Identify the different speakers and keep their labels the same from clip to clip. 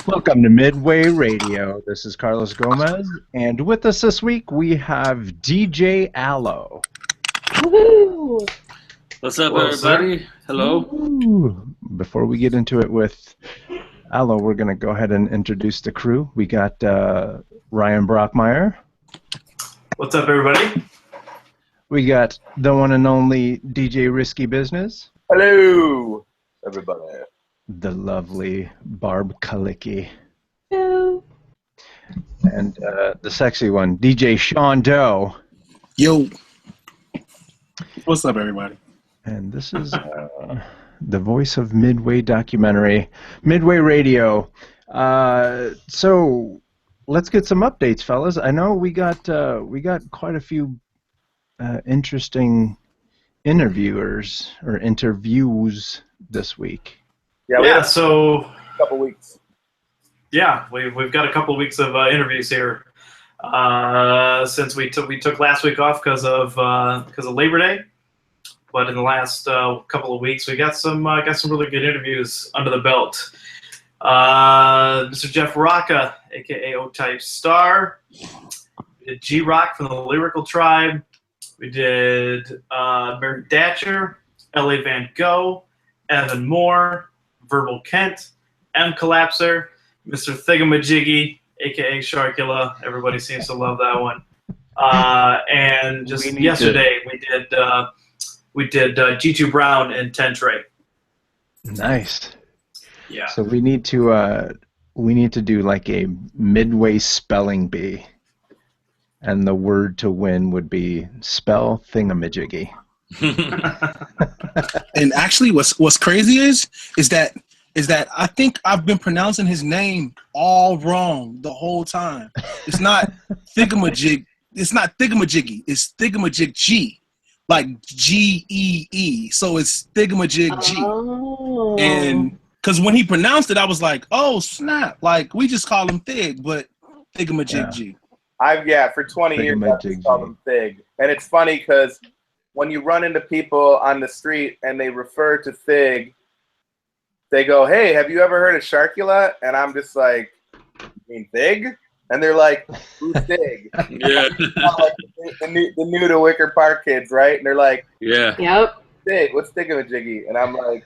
Speaker 1: Welcome to Midway Radio. This is Carlos Gomez, and with us this week we have DJ Alo.
Speaker 2: Woohoo!
Speaker 3: What's up, everybody? Hello.
Speaker 1: Woo. Before we get into it with Alo, we're going to go ahead and introduce the crew. We got Ryan Brockmeyer.
Speaker 4: What's up, everybody?
Speaker 1: We got the one and only DJ Risky Business.
Speaker 5: Hello, everybody.
Speaker 1: The lovely Barb Kalicki.
Speaker 2: Hello.
Speaker 1: And the sexy one, DJ Sean Doe.
Speaker 6: Yo. What's up, everybody?
Speaker 1: And this is the voice of Midway documentary, Midway Radio. So let's get some updates, fellas. I know we got quite a few interesting interviews this week.
Speaker 4: Yeah, so
Speaker 5: a couple weeks.
Speaker 4: Yeah, we've got a couple of weeks of interviews here. Since we took last week off because of Labor Day, but in the last couple of weeks we got some really good interviews under the belt. Mr. Jeff Rocca, aka O-Type Star. We did G-Rock from the Lyrical Tribe. We did Mary Datcher, L.A. Van Gogh, Evan Moore, Verbal Kent, M. Collapser, Mr. Thigamajiggy, aka Sharkula. Everybody seems to love that one. And just yesterday we did G2 Brown and Tentre.
Speaker 1: Nice.
Speaker 4: Yeah.
Speaker 1: So we need to do like a Midway spelling bee, and the word to win would be spell thingamajiggy.
Speaker 6: And actually, what's crazy is that I think I've been pronouncing his name all wrong the whole time. It's not Thigamajig. It's not Thigamajiggy. It's Thigamajig G, like G-E-E. So it's Thigamajig G.
Speaker 2: Oh.
Speaker 6: And because when he pronounced it, I was like, oh snap! Like we just call him Thig, but Thigamajig G.
Speaker 5: For 20 years I've just called him Thig, and it's funny because when you run into people on the street and they refer to Thig, they go, "Hey, have you ever heard of Sharkula?" And I'm just like, "You mean Thig?" And they're like, "Who's Thig?"
Speaker 3: Yeah.
Speaker 5: Like the new to Wicker Park kids, right? And they're like,
Speaker 3: Yeah.
Speaker 2: Yep.
Speaker 5: "Thig, what's Thigamajiggy?" And I'm like,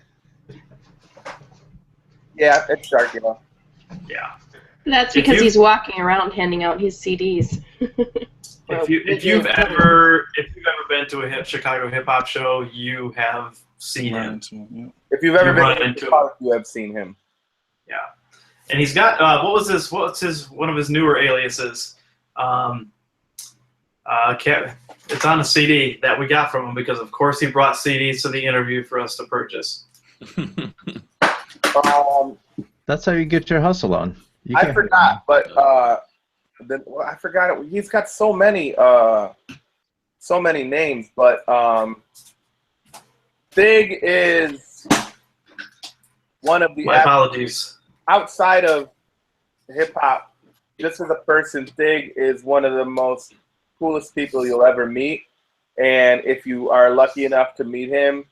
Speaker 5: "Yeah, it's Sharkula."
Speaker 4: Yeah.
Speaker 2: That's because he's walking around handing out his CDs.
Speaker 4: If you've ever been to a Chicago hip hop show, you have seen him.
Speaker 5: If you've ever
Speaker 4: run
Speaker 5: been to Park, you have seen him.
Speaker 4: Yeah, and he's got what's one of his newer aliases? It's on a CD that we got from him because of course he brought CDs to the interview for us to purchase.
Speaker 1: That's how you get your hustle on.
Speaker 5: I forgot, but I forgot it. He's got so many names, but Thig is one of the.
Speaker 4: My apologies.
Speaker 5: Outside of hip hop, just as a person, Thig is one of the most coolest people you'll ever meet. And if you are lucky enough to meet him,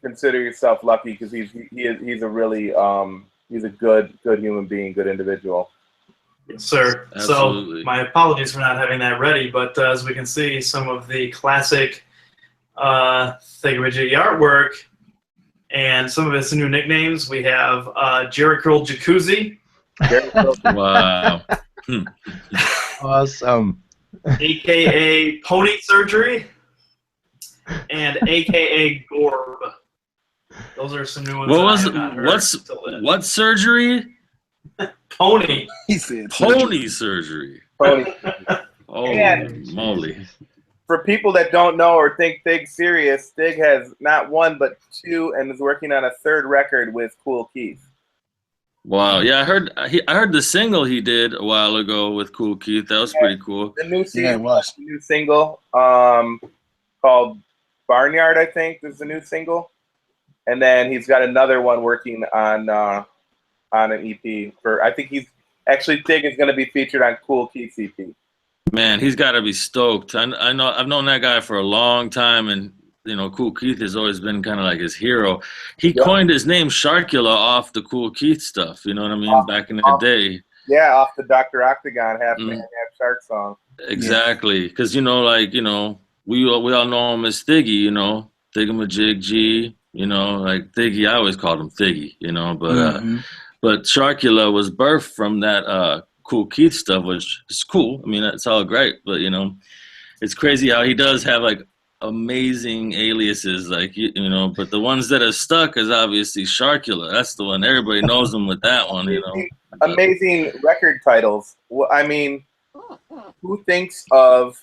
Speaker 5: consider yourself lucky because he's a really he's a good human being, good individual.
Speaker 4: Yes, sir.
Speaker 3: Absolutely.
Speaker 4: So my apologies for not having that ready, but as we can see, some of the classic Thigamajiggy artwork and some of his new nicknames. We have Jerry Curl Jacuzzi.
Speaker 3: Wow.
Speaker 1: Awesome.
Speaker 4: AKA Pony Surgery, and AKA Gorb. Those are some new ones.
Speaker 3: What surgery?
Speaker 4: Pony.
Speaker 6: He said
Speaker 3: Pony surgery.
Speaker 5: Pony.
Speaker 3: Holy moly.
Speaker 5: For people that don't know or think Thig's serious, Thig has not one but two and is working on a third record with Kool Keith.
Speaker 3: Wow. Yeah, I heard the single he did a while ago with Kool Keith. That was pretty cool.
Speaker 5: The new single called Barnyard, I think, is the new single. And then he's got another one working on an EP for. I think Thig is going to be featured on Kool Keith's EP.
Speaker 3: Man, he's got to be stoked. I know I've known that guy for a long time, and Cool Keith has always been kind of like his hero. He coined his name Sharkula off the Cool Keith stuff. You know what I mean? Back in the day.
Speaker 5: Yeah, off the Dr. Octagon Half Man, Half Shark song.
Speaker 3: Exactly, because we all know him as Thiggy. Thingamajig G. Like Thiggy. I always called him Thiggy. But Sharkula was birthed from that Cool Keith stuff, which is cool. I mean, that's all great, but it's crazy how he does have like amazing aliases, like but the ones that are stuck is obviously Sharkula. That's the one everybody knows him with that one.
Speaker 5: Amazing record titles. Well, I mean, who thinks of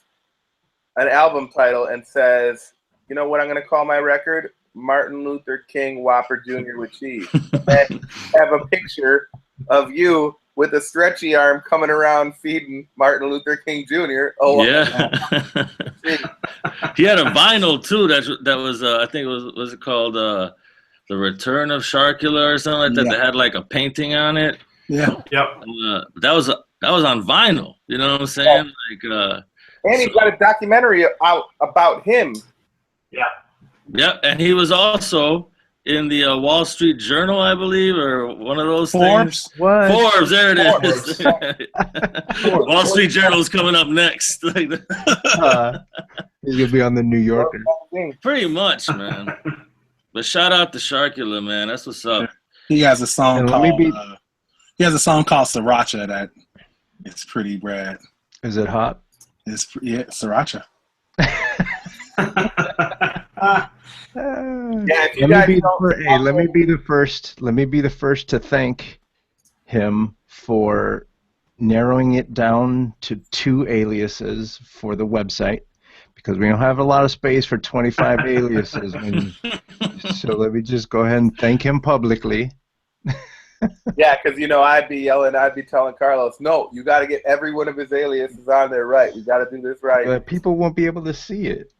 Speaker 5: an album title and says, you know what I'm going to call my record? Martin Luther King Whopper Jr. with cheese. And have a picture of you with a stretchy arm coming around feeding Martin Luther King Jr. Oh
Speaker 3: yeah. He had a vinyl too. That was I think it was it called The Return of Sharkula or something like that. That had like a painting on it.
Speaker 6: Yeah.
Speaker 4: Yep.
Speaker 3: That was on vinyl. You know what I'm saying? Like
Speaker 5: and he's got a documentary out about him.
Speaker 4: Yeah.
Speaker 3: Yeah, and he was also in the Wall Street Journal, I believe, or one of those
Speaker 6: Forbes.
Speaker 3: things.
Speaker 1: What?
Speaker 3: Forbes, there it is. Wall Street Journal is coming up next.
Speaker 1: He's gonna be on the New Yorker.
Speaker 3: Pretty much, man. But shout out to Sharkula, man. That's what's up.
Speaker 6: He has a song called
Speaker 1: Sriracha
Speaker 6: that it's pretty rad.
Speaker 1: Is it hot?
Speaker 6: It's Sriracha.
Speaker 1: Let me be the first to thank him for narrowing it down to 2 aliases for the website, because we don't have a lot of space for 25 aliases. So let me just go ahead and thank him publicly.
Speaker 5: Yeah, because I'd be telling Carlos, no, you got to get every one of his aliases on there right. We got to do this right.
Speaker 1: But people won't be able to see it.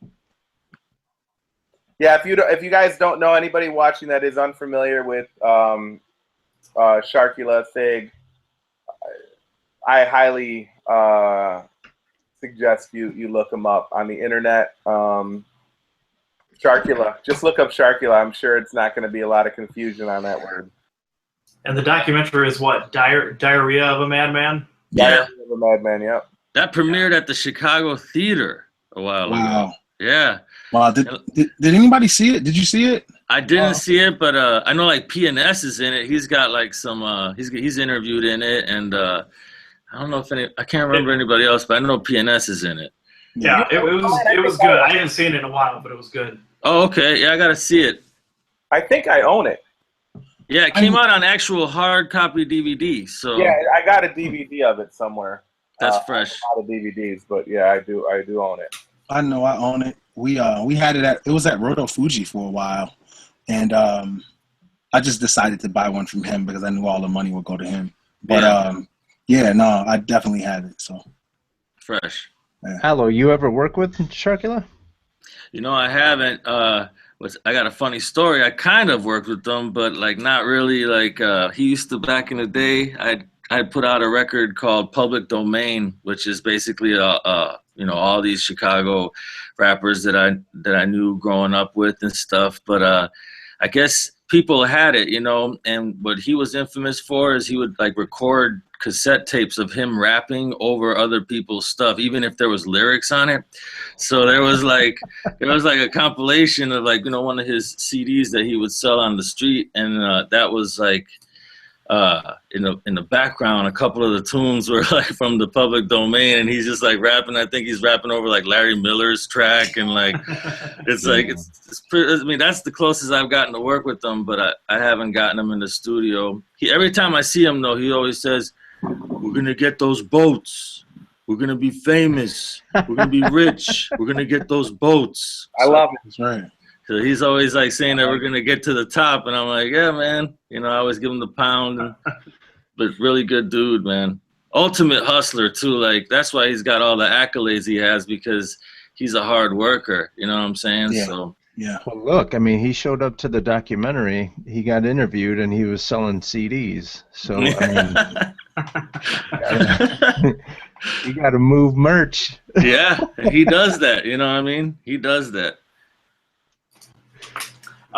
Speaker 5: Yeah, if you guys don't know, anybody watching that is unfamiliar with Sharkula Thig, I highly suggest you look him up on the internet. Sharkula, just look up Sharkula. I'm sure it's not going to be a lot of confusion on that word.
Speaker 4: And the documentary is what? Diarrhea of a Madman?
Speaker 3: Yeah.
Speaker 5: Diarrhea of a Madman, yep.
Speaker 3: That premiered at the Chicago Theater a while ago. Yeah.
Speaker 6: Wow. Did anybody see it? Did you see it?
Speaker 3: I didn't see it, but I know like PNS is in it. He's got like some he's interviewed in it, and I don't know if I can't remember anybody else, but I know PNS is in it.
Speaker 4: Yeah, it was good. I haven't seen it in a while, but it was good.
Speaker 3: Oh, okay. Yeah, I gotta see it.
Speaker 5: I think I own it.
Speaker 3: Yeah, it came out on actual hard copy DVD. So
Speaker 5: yeah, I got a DVD of it somewhere.
Speaker 3: That's fresh.
Speaker 5: A lot of DVDs, but yeah, I do own it.
Speaker 6: I know I own it. We had it it was at Roto Fuji for a while, and I just decided to buy one from him because I knew all the money would go to him. But I definitely had it. So
Speaker 3: fresh.
Speaker 6: Yeah.
Speaker 1: Alo, you ever work with Sharkula?
Speaker 3: I haven't. I got a funny story. I kind of worked with them, but like not really. Like he used to back in the day. I put out a record called Public Domain, which is basically all these Chicago rappers that I knew growing up with and stuff. But I guess people had it, and what he was infamous for is he would like record cassette tapes of him rapping over other people's stuff, even if there was lyrics on it. So there was like a compilation of like, one of his CDs that he would sell on the street, and that was like in the background, a couple of the tunes were like from the Public Domain, and he's just like rapping. I think he's rapping over like Larry Miller's track, and like it's like it's pretty, I mean, that's the closest I've gotten to work with him, but I haven't gotten him in the studio. Every time I see him though, he always says, "We're gonna get those boats. We're gonna be famous. We're gonna be rich. We're gonna get those boats."
Speaker 5: I love it.
Speaker 6: That's right.
Speaker 3: So he's always like saying that we're gonna get to the top, and I'm like, yeah, man. I always give him the pound, but really good dude, man. Ultimate hustler too. Like that's why he's got all the accolades he has, because he's a hard worker. You know what I'm saying?
Speaker 6: Yeah.
Speaker 3: So
Speaker 6: yeah.
Speaker 1: Well, look, I mean, he showed up to the documentary. He got interviewed, and he was selling CDs. So I mean, you got to move merch.
Speaker 3: Yeah, he does that. You know what I mean? He does that.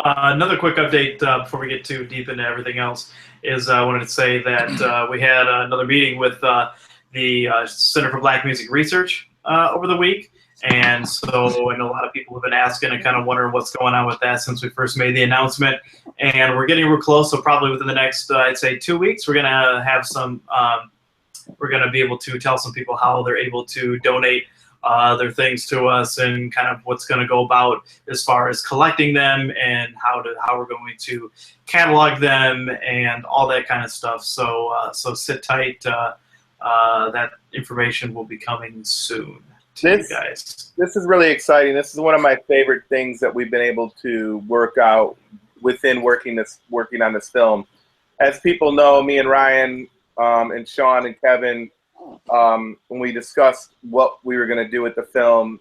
Speaker 4: Another quick update before we get too deep into everything else is I wanted to say that we had another meeting with the Center for Black Music Research over the week. And so I know a lot of people have been asking and kind of wondering what's going on with that since we first made the announcement. And we're getting real close, so probably within the next, I'd say 2 weeks, we're going to have some, we're going to be able to tell some people how they're able to donate their things to us and kind of what's going to go about as far as collecting them and how we're going to catalog them and all that kind of stuff. So so sit tight. That information will be coming soon to you guys.
Speaker 5: This is really exciting. This is one of my favorite things that we've been able to work out within working on this film. As people know, me and Ryan and Sean and Kevin, when we discussed what we were going to do with the film,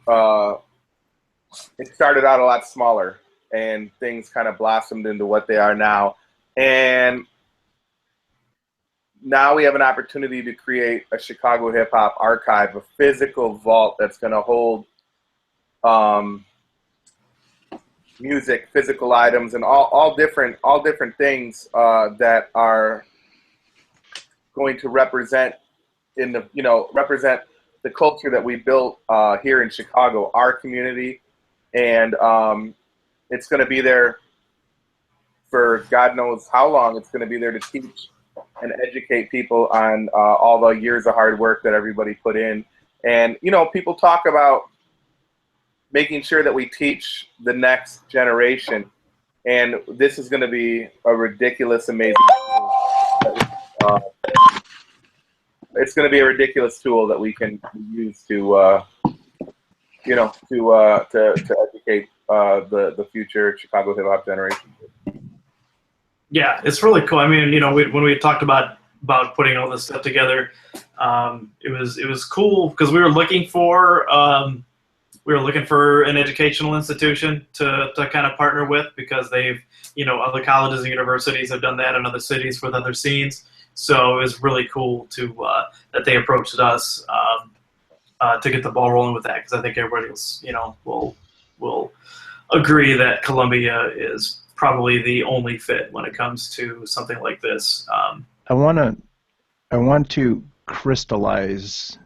Speaker 5: it started out a lot smaller, and things kind of blossomed into what they are now. And now we have an opportunity to create a Chicago hip hop archive, a physical vault that's going to hold music, physical items, and all different things that are going to represent represent the culture that we built here in Chicago, our community, and it's going to be there for God knows how long. It's going to be there to teach and educate people on all the years of hard work that everybody put in. And people talk about making sure that we teach the next generation, and this is going to be a ridiculous, amazing tool. It's going to be a ridiculous tool that we can use to educate the future Chicago hip hop generation.
Speaker 4: Yeah, it's really cool. I mean, when we talked about putting all this stuff together, it was cool because we were looking for an educational institution to kind of partner with, because they've other colleges and universities have done that in other cities with other scenes. So it was really cool that they approached us to get the ball rolling with that, because I think everybody else will agree that Columbia is probably the only fit when it comes to something like this.
Speaker 1: I want to crystallize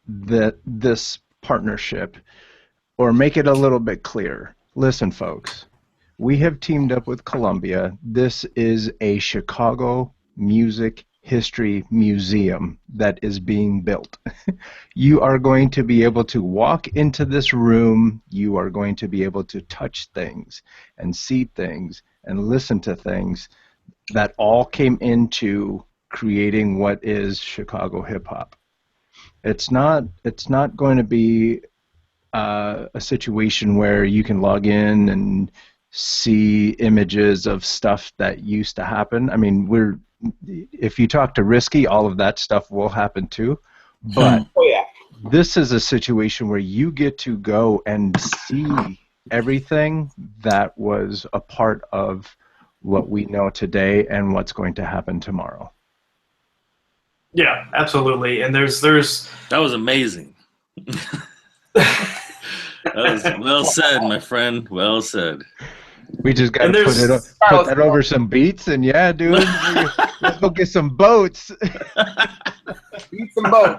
Speaker 1: this partnership, or make it a little bit clear. Listen, folks, we have teamed up with Columbia. This is a Chicago Music History Museum that is being built. You are going to be able to walk into this room. You are going to be able to touch things and see things and listen to things that all came into creating what is Chicago hip hop. It's not going to be a situation where you can log in and see images of stuff that used to happen. I mean, if you talk to Risky, all of that stuff will happen too. But this is a situation where you get to go and see everything that was a part of what we know today and what's going to happen tomorrow.
Speaker 4: Yeah, absolutely. And there's
Speaker 3: that was amazing. That was well said, my friend. Well said.
Speaker 1: We just got to put that over some beats, and yeah, dude, let's go get some boats.
Speaker 5: Beat some boats.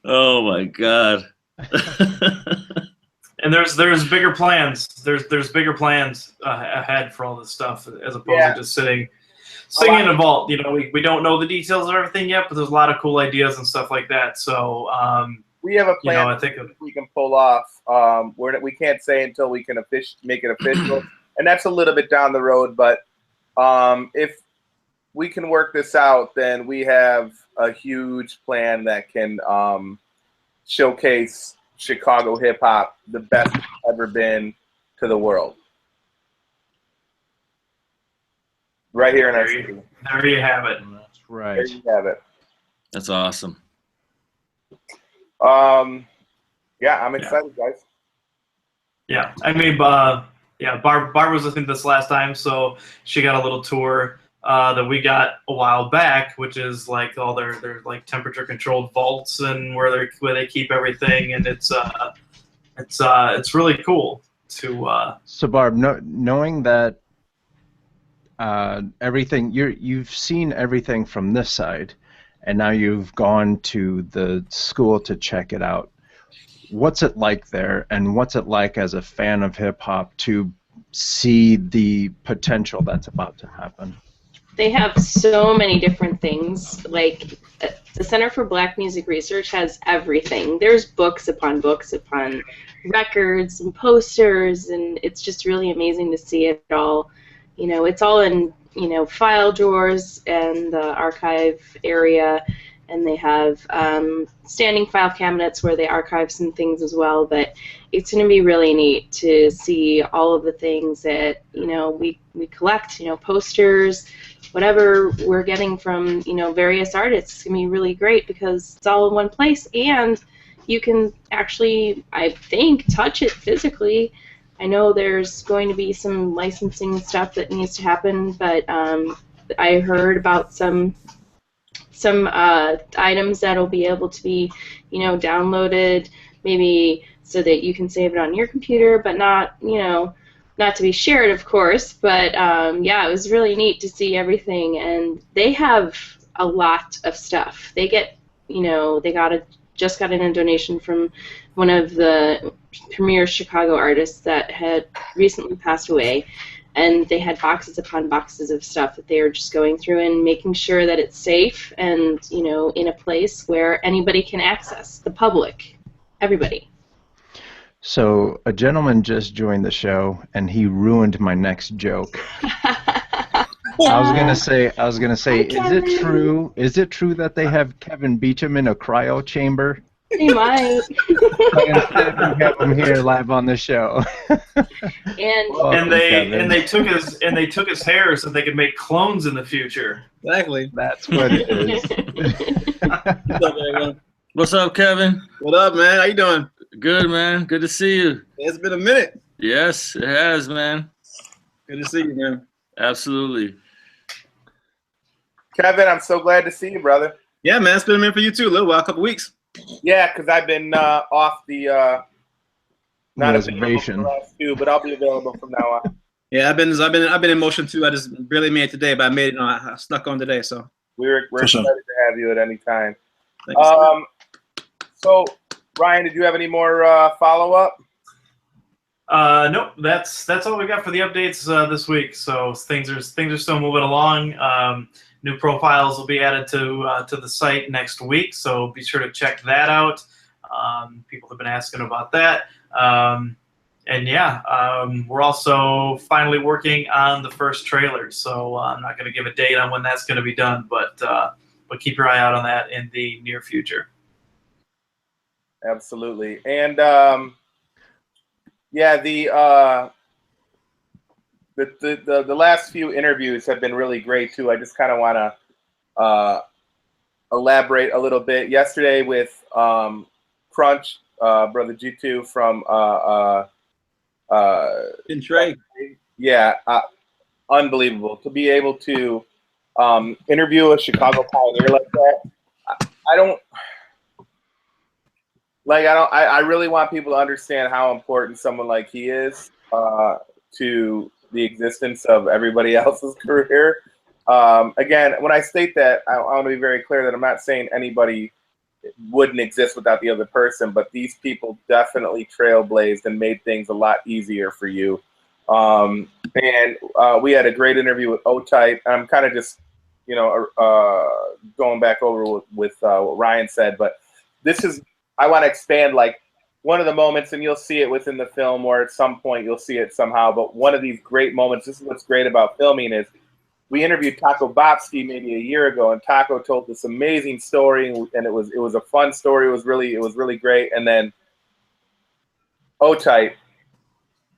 Speaker 3: Oh my God.
Speaker 4: And there's bigger plans. There's bigger plans ahead for all this stuff, as opposed to just sitting in a vault. We don't know the details of everything yet, but there's a lot of cool ideas and stuff like that. So
Speaker 5: we have a plan
Speaker 4: I think
Speaker 5: we can pull off. We can't say until we can make it official, and that's a little bit down the road. But if we can work this out, then we have a huge plan that can showcase Chicago hip hop the best it's ever been to the world. Right here in our city.
Speaker 4: There you have it.
Speaker 1: That's right.
Speaker 5: There you have it.
Speaker 3: That's awesome.
Speaker 5: Yeah, I'm excited, guys.
Speaker 4: Yeah, I mean, Barb was listening to this last time, so she got a little tour that we got a while back, which is like all their like temperature controlled vaults and where they keep everything, and it's it's really cool to.
Speaker 1: So Barb, knowing that everything you've seen everything from this side, and now you've gone to the school to check it out. What's it like there, and what's it like as a fan of hip hop to see the potential that's about to happen?
Speaker 2: They have so many different things. Like the Center for Black Music Research has everything. There's books upon records and posters, and it's just really amazing to see it all. You know, it's all in, you know, file drawers and the archive area, and they have standing file cabinets where they archive some things as well. But it's going to be really neat to see all of the things that, you know, we collect, you know, posters, whatever we're getting from, you know, various artists. It's going to be really great because it's all in one place, and you can actually, I think, touch it physically. I know there's going to be some licensing stuff that needs to happen, but I heard about some items that'll be able to be, you know, downloaded, maybe so that you can save it on your computer, but not, you know, not to be shared, of course. But yeah, it was really neat to see everything, and they have a lot of stuff. They get, you know, they just got in a donation from one of the premier Chicago artists that had recently passed away, and they had boxes upon boxes of stuff that they are just going through and making sure that it's safe and, you know, in a place where anybody can access, the public, everybody.
Speaker 1: So a gentleman just joined the show, and he ruined my next joke. I was gonna say, is it true that they have Kevin Beecham in a cryo chamber?
Speaker 2: They might.
Speaker 1: But instead we have him here live on the show.
Speaker 2: And
Speaker 4: they took his hair so they could make clones in the future.
Speaker 7: Exactly.
Speaker 1: That's what it is.
Speaker 3: What's up, Kevin?
Speaker 7: What up, man? How you doing?
Speaker 3: Good, man. Good to see you.
Speaker 7: It's been a minute.
Speaker 3: Yes, it has, man.
Speaker 7: Good to see you, man.
Speaker 3: Absolutely.
Speaker 5: Kevin, I'm so glad to see you, brother.
Speaker 7: Yeah, man. It's been a minute for you too. A little while, a couple weeks.
Speaker 5: Yeah, because I've been off the not
Speaker 1: reservation.
Speaker 5: available for the last two, but I'll be available from now on.
Speaker 7: Yeah, I've been in motion too. I just barely made it today, but I made it. I snuck on today, so
Speaker 5: We're excited to have you at any time.
Speaker 7: thank you.
Speaker 5: So Ryan, did you have any more follow up?
Speaker 4: Nope, that's all we got for the updates this week. So things are still moving along. New profiles will be added to the site next week, so be sure to check that out. People have been asking about that, and yeah, we're also finally working on the first trailer. So I'm not going to give a date on when that's going to be done, but keep your eye out on that in the near future.
Speaker 5: Absolutely, and yeah, the last few interviews have been really great too. I just kind of want to elaborate a little bit. Yesterday with Crunch, brother G2 from
Speaker 7: Trey.
Speaker 5: Yeah, unbelievable to be able to interview a Chicago pioneer like that. I really want people to understand how important someone like he is to the existence of everybody else's career. Again, when I state that, I want to be very clear that I'm not saying anybody wouldn't exist without the other person, but these people definitely trailblazed and made things a lot easier for you. And we had a great interview with O-Type. I'm kind of just, going back over with what Ryan said, but I want to expand, like, one of the moments, and you'll see it within the film, or at some point you'll see it somehow, but one of these great moments, this is what's great about filming, is we interviewed Taco Bopsky maybe a year ago, and Taco told this amazing story, and it was a fun story. It was really great. And then O-Type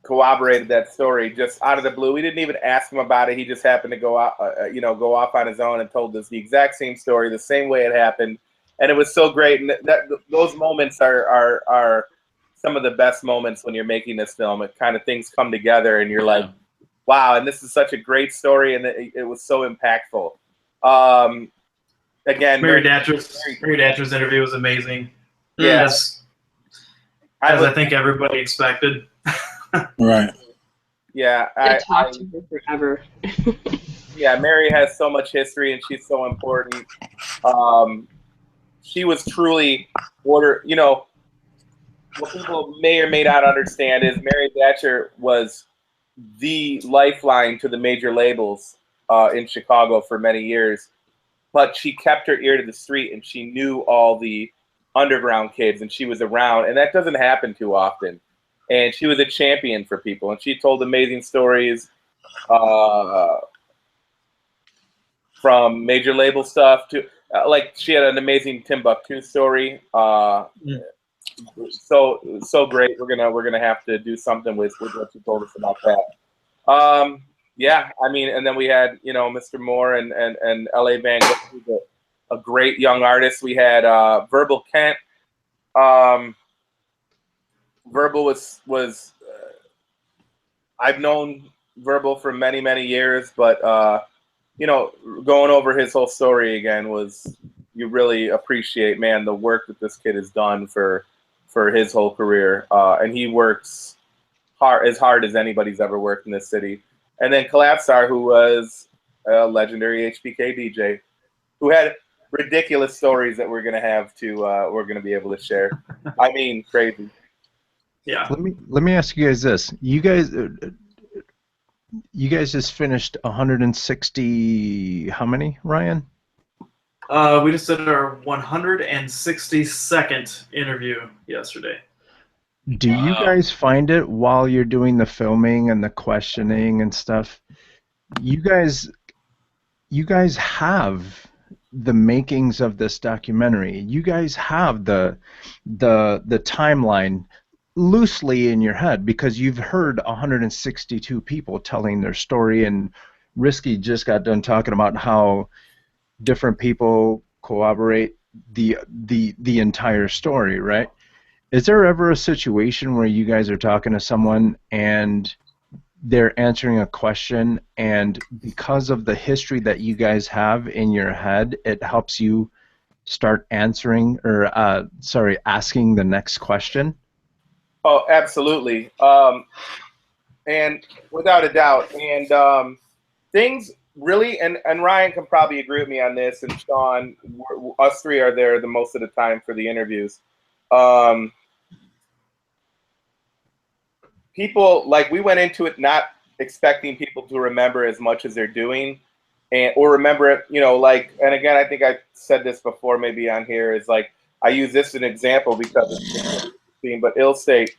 Speaker 5: corroborated that story just out of the blue. We didn't even ask him about it. He just happened to go out, go off on his own and told us the exact same story, the same way it happened. And it was so great. And those moments are some of the best moments when you're making this film. It kind of things come together, and you're like, wow, and this is such a great story, and it was so impactful. Again,
Speaker 4: Mary Datcher's interview was amazing.
Speaker 5: Yes.
Speaker 4: As I think everybody expected.
Speaker 6: Right.
Speaker 5: Yeah.
Speaker 2: I talked to her forever.
Speaker 5: Yeah, Mary has so much history, and she's so important. She was truly what people may or may not understand is Mary Thatcher was the lifeline to the major labels in Chicago for many years. But she kept her ear to the street, and she knew all the underground kids, and she was around, and that doesn't happen too often. And she was a champion for people, and she told amazing stories from major label stuff to like she had an amazing Timbuktu story. So great. We're gonna have to do something with what you told us about that. Yeah, I mean, and then we had Mr. Moore and L.A. Van Gogh, who's a great young artist. We had Verbal Kent. Verbal was I've known Verbal for many years, but going over his whole story again was you really appreciate, man, the work that this kid has done for his whole career, and he works hard as anybody's ever worked in this city. And then Collapsar, who was a legendary HPK DJ, who had ridiculous stories that we're gonna be able to share. I mean, crazy.
Speaker 4: Yeah.
Speaker 1: Let me ask you guys this: you guys just finished 160. How many, Ryan?
Speaker 4: We just did our 162nd interview yesterday.
Speaker 1: Do you guys find it while you're doing the filming and the questioning and stuff? You guys have the makings of this documentary. You guys have the timeline loosely in your head because you've heard 162 people telling their story, and Risky just got done talking about how different people corroborate the entire story, right? Is there ever a situation where you guys are talking to someone and they're answering a question, and because of the history that you guys have in your head, it helps you start answering or asking the next question?
Speaker 5: Oh, absolutely. And without a doubt. And things really, and Ryan can probably agree with me on this, and Sean, us three are there the most of the time for the interviews. People, like, we went into it not expecting people to remember as much as they're doing, or remember it, and again, I think I said this before maybe on here, is like, I use this as an example because it's interesting, but Ill State,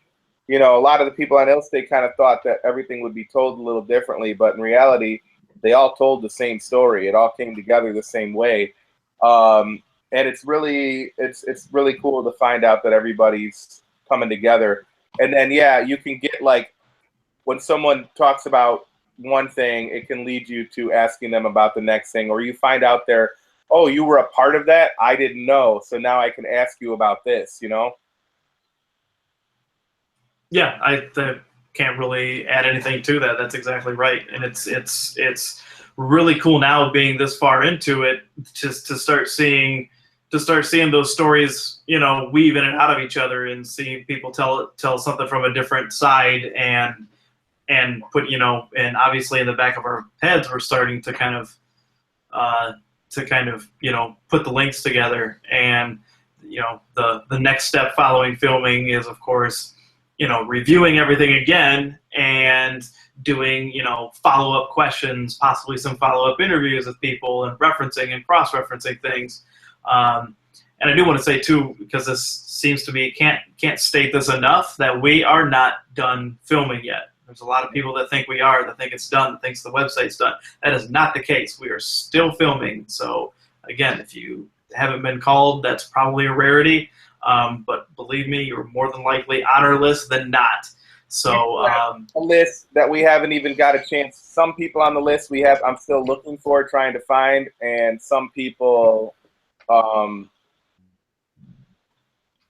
Speaker 5: a lot of the people on Ill State kind of thought that everything would be told a little differently, but in reality, they all told the same story. It all came together the same way. And it's really cool to find out that everybody's coming together. And then, yeah, you can get, like, when someone talks about one thing, it can lead you to asking them about the next thing, or you find out oh, you were a part of that? I didn't know, so now I can ask you about this,
Speaker 4: Yeah, I can't really add anything to that. That's exactly right, and it's really cool now being this far into it just to start seeing those stories, weave in and out of each other, and seeing people tell something from a different side, and put, and obviously in the back of our heads, we're starting to kind of put the links together. And, the next step following filming is, of course, reviewing everything again and doing, follow-up questions, possibly some follow-up interviews with people, and referencing and cross-referencing things. And I do want to say too, because this seems to be, can't state this enough, that we are not done filming yet. There's a lot of people that think we are, that think it's done, that thinks the website's done. That is not the case. We are still filming. So again, if you haven't been called, that's probably a rarity. But believe me, you're more than likely on our list than not. So
Speaker 5: a list that we haven't even got a chance. Some people on the list I'm still looking for, trying to find, and some people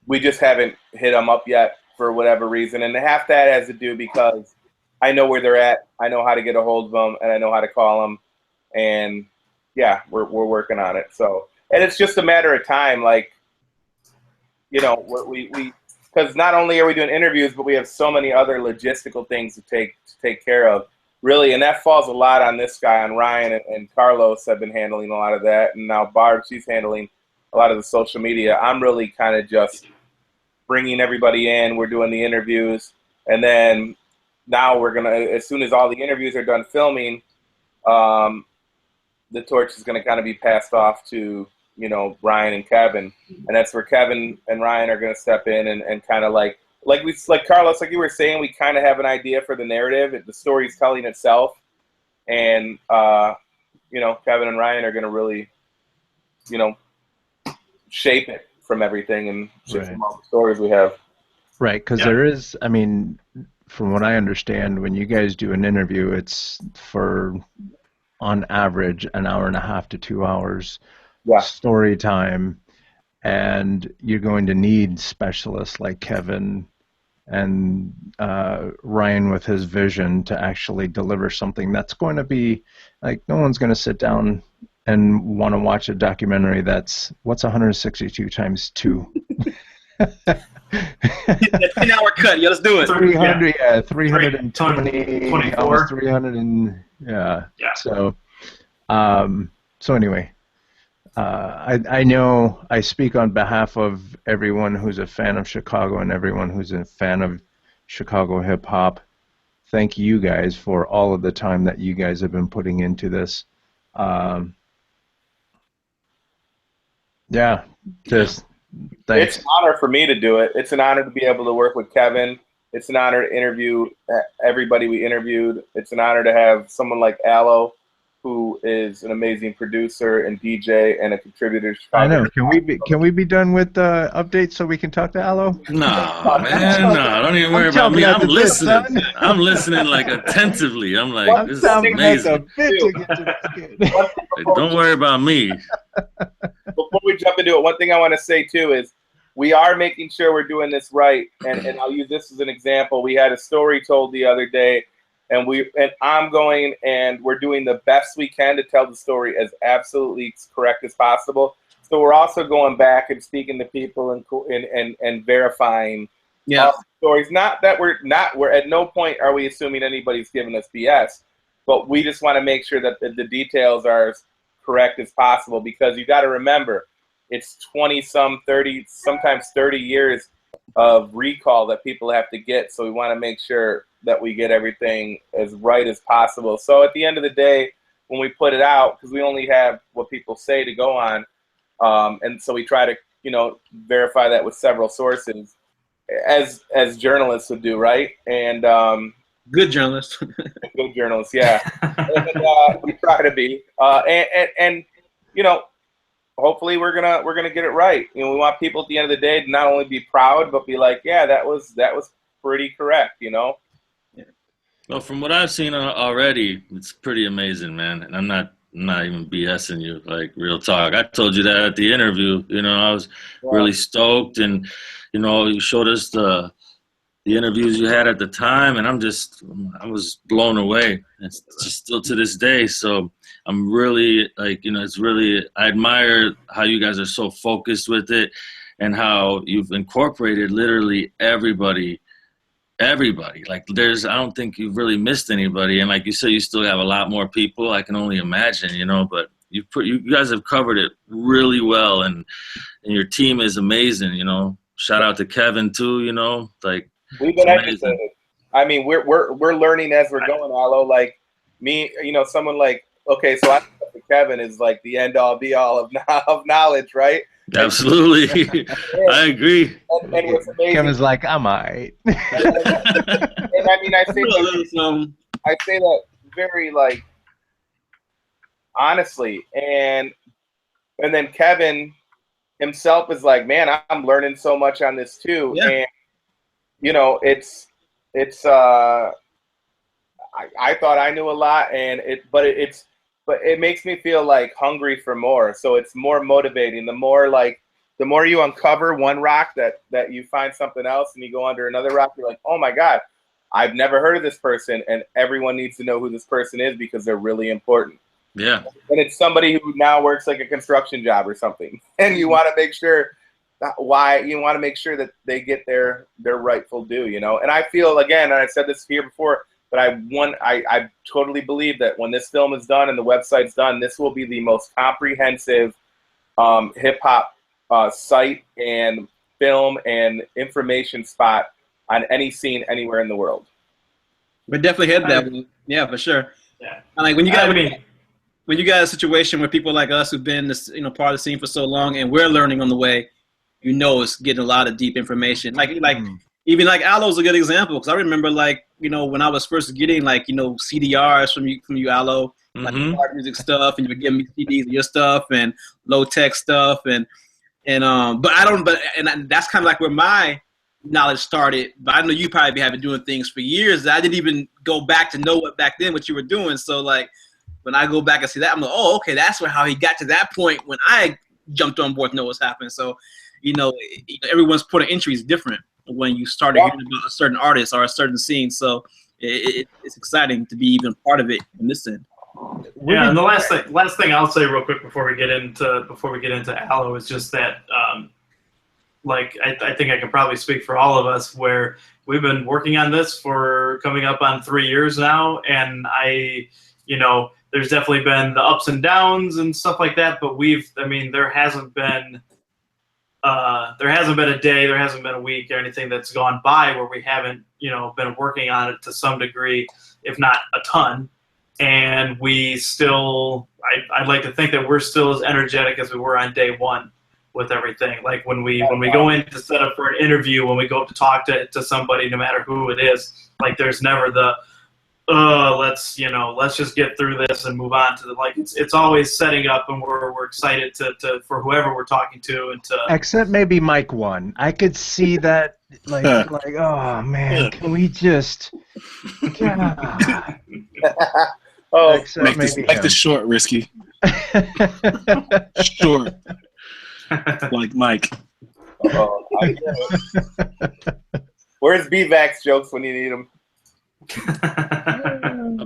Speaker 5: we just haven't hit them up yet for whatever reason. And half that has to do because I know where they're at, I know how to get a hold of them, and I know how to call them. And yeah, we're working on it. So, and it's just a matter of time. Like, we because not only are we doing interviews, but we have so many other logistical things to take care of, really. And that falls a lot on this guy, on Ryan, and Carlos have been handling a lot of that. And now Barb, she's handling a lot of the social media. I'm really kind of just bringing everybody in. We're doing the interviews. And then now we're going to, as soon as all the interviews are done filming, the torch is going to kind of be passed off to, you know, Ryan and Kevin. And that's where Kevin and Ryan are going to step in and kind of like Carlos, like you were saying, we kind of have an idea for the narrative. The story's telling itself. And, you know, Kevin and Ryan are going to really, you know, shape it from everything and from all the stories we have.
Speaker 1: Right, because there is, I mean, from what I understand, when you guys do an interview, it's for, on average, an hour and a half to 2 hours story time, and you're going to need specialists like Kevin and Ryan with his vision to actually deliver something that's going to be, like, no one's going to sit down and want to watch a documentary that's, what's 162 times 2?
Speaker 7: That 10-hour cut. Yeah, let's do it.
Speaker 1: 300, 320,
Speaker 4: 24.
Speaker 1: almost 300, and So anyway, I know I speak on behalf of everyone who's a fan of Chicago and everyone who's a fan of Chicago hip hop. Thank you guys for all of the time that you guys have been putting into this. Just thanks.
Speaker 5: It's an honor for me to do it. It's an honor to be able to work with Kevin. It's an honor to interview everybody we interviewed. It's an honor to have someone like Alo, who is an amazing producer and DJ and a contributor to Chicago.
Speaker 1: I know. Can we be done with updates so we can talk to Alo?
Speaker 3: No, man, no. Don't even worry about me. I'm listening. I'm listening like attentively. I'm like, this is amazing. Don't worry about me.
Speaker 5: Before we jump into it, one thing I want to say too is we are making sure we're doing this right, and I'll use this as an example. We had a story told the other day, and I'm going and we're doing the best we can to tell the story as absolutely correct as possible. So we're also going back and speaking to people and verifying stories. Not that we're at no point are we assuming anybody's giving us BS, but we just want to make sure that the details are as correct as possible, because you got to remember, it's 30, sometimes 30 years of recall that people have to get. So we want to make sure that we get everything as right as possible. So at the end of the day, when we put it out, because we only have what people say to go on, and so we try to, you know, verify that with several sources, as journalists would do, right? And
Speaker 7: good journalists.
Speaker 5: Good journalists, yeah. And, we try to be, and you know, hopefully we're gonna get it right. You know, we want people at the end of the day to not only be proud, but be like, yeah, that was pretty correct, you know.
Speaker 3: Well, from what I've seen already, it's pretty amazing, man. And I'm not even BSing you, like, real talk. I told you that at the interview. You know, I was really stoked, and you know, you showed us the interviews you had at the time, and I was blown away. It's just still to this day. So I'm really, like, you know, it's really, I admire how you guys are so focused with it, and how you've incorporated literally everybody. Like, I don't think you've really missed anybody. And like you said, you still have a lot more people. I can only imagine, you know, but you guys have covered it really well, and your team is amazing, you know. Shout out to Kevin too, you know, like,
Speaker 5: we've been educated. I mean, we're learning as we're going, Alo. Like me, you know, someone like, okay, so I think Kevin is like the end all be all of knowledge, right?
Speaker 3: Absolutely. I agree.
Speaker 5: And what's amazing,
Speaker 1: Kevin's like, I'm all right.
Speaker 5: and I mean, I say that very, like, honestly, and then Kevin himself is like, man, I'm learning so much on this too.
Speaker 7: Yeah.
Speaker 5: And you know, it's I thought I knew a lot, and but it makes me feel like hungry for more. So it's more motivating. The more you uncover one rock that you find something else, and you go under another rock, you're like, oh my God, I've never heard of this person, and everyone needs to know who this person is because they're really important.
Speaker 3: Yeah.
Speaker 5: And it's somebody who now works like a construction job or something, and you want to make sure why you want to make sure that they get their rightful due, you know. And I feel, again, and I've said this here before, but I totally believe that when this film is done and the website's done, this will be the most comprehensive hip hop site and film and information spot on any scene anywhere in the world.
Speaker 7: We're definitely headed that way. Yeah, for sure.
Speaker 4: Yeah.
Speaker 7: Like when you got a situation where people like us who've been this, you know, part of the scene for so long, and we're learning on the way, you know, it's getting a lot of deep information. Like even like Alo's a good example, because I remember, like, you know, when I was first getting, like, you know, CDRs from you Alo, like hard music stuff, and you were giving me CDs of your stuff and low tech stuff, and that's kind of like where my knowledge started. But I know you probably have been doing things for years that I didn't even go back to know what you were doing. So like when I go back and see that, I'm like, oh, okay, that's how he got to that point when I jumped on board to know what's happening. So, you know, everyone's point of entry is different when you started hearing about a certain artist or a certain scene. So it's exciting to be even part of it in this end.
Speaker 4: Yeah, and the last thing I'll say real quick before we get into Alo is just that, like, I think I can probably speak for all of us, where we've been working on this for coming up on 3 years now, and there's definitely been the ups and downs and stuff like that, but there hasn't been a day, there hasn't been a week or anything that's gone by where we haven't, been working on it to some degree, if not a ton. And we still, I'd like to think that we're still as energetic as we were on day one with everything. Like when we go in to set up for an interview, when we go up to talk to somebody, no matter who it is, like there's never the, let's just get through this and move on to the, like, it's always setting up, and we're excited to for whoever we're talking to, and to,
Speaker 1: except maybe Mike 1. I could see that, like oh man, can we just
Speaker 6: make this short, Risky. Short. Like Mike.
Speaker 5: Where's BVAX jokes when you need them?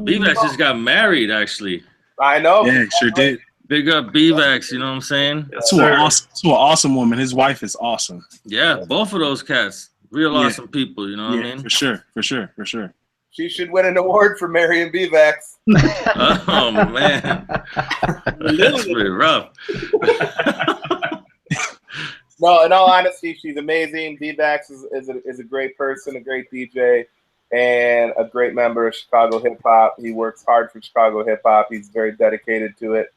Speaker 3: BVAX just got married, actually.
Speaker 5: I know.
Speaker 6: Yeah, sure did.
Speaker 3: Big up BVAX, you know what I'm saying?
Speaker 6: To an awesome woman. His wife is awesome.
Speaker 3: Yeah, both of those cats. Real awesome people, you know what I mean?
Speaker 6: For sure.
Speaker 5: She should win an award for marrying BVAX.
Speaker 3: Oh, man. That's pretty rough.
Speaker 5: No, in all honesty, she's amazing. BVAX is a great person, a great DJ, and a great member of Chicago hip hop. He works hard for Chicago hip hop. He's very dedicated to it.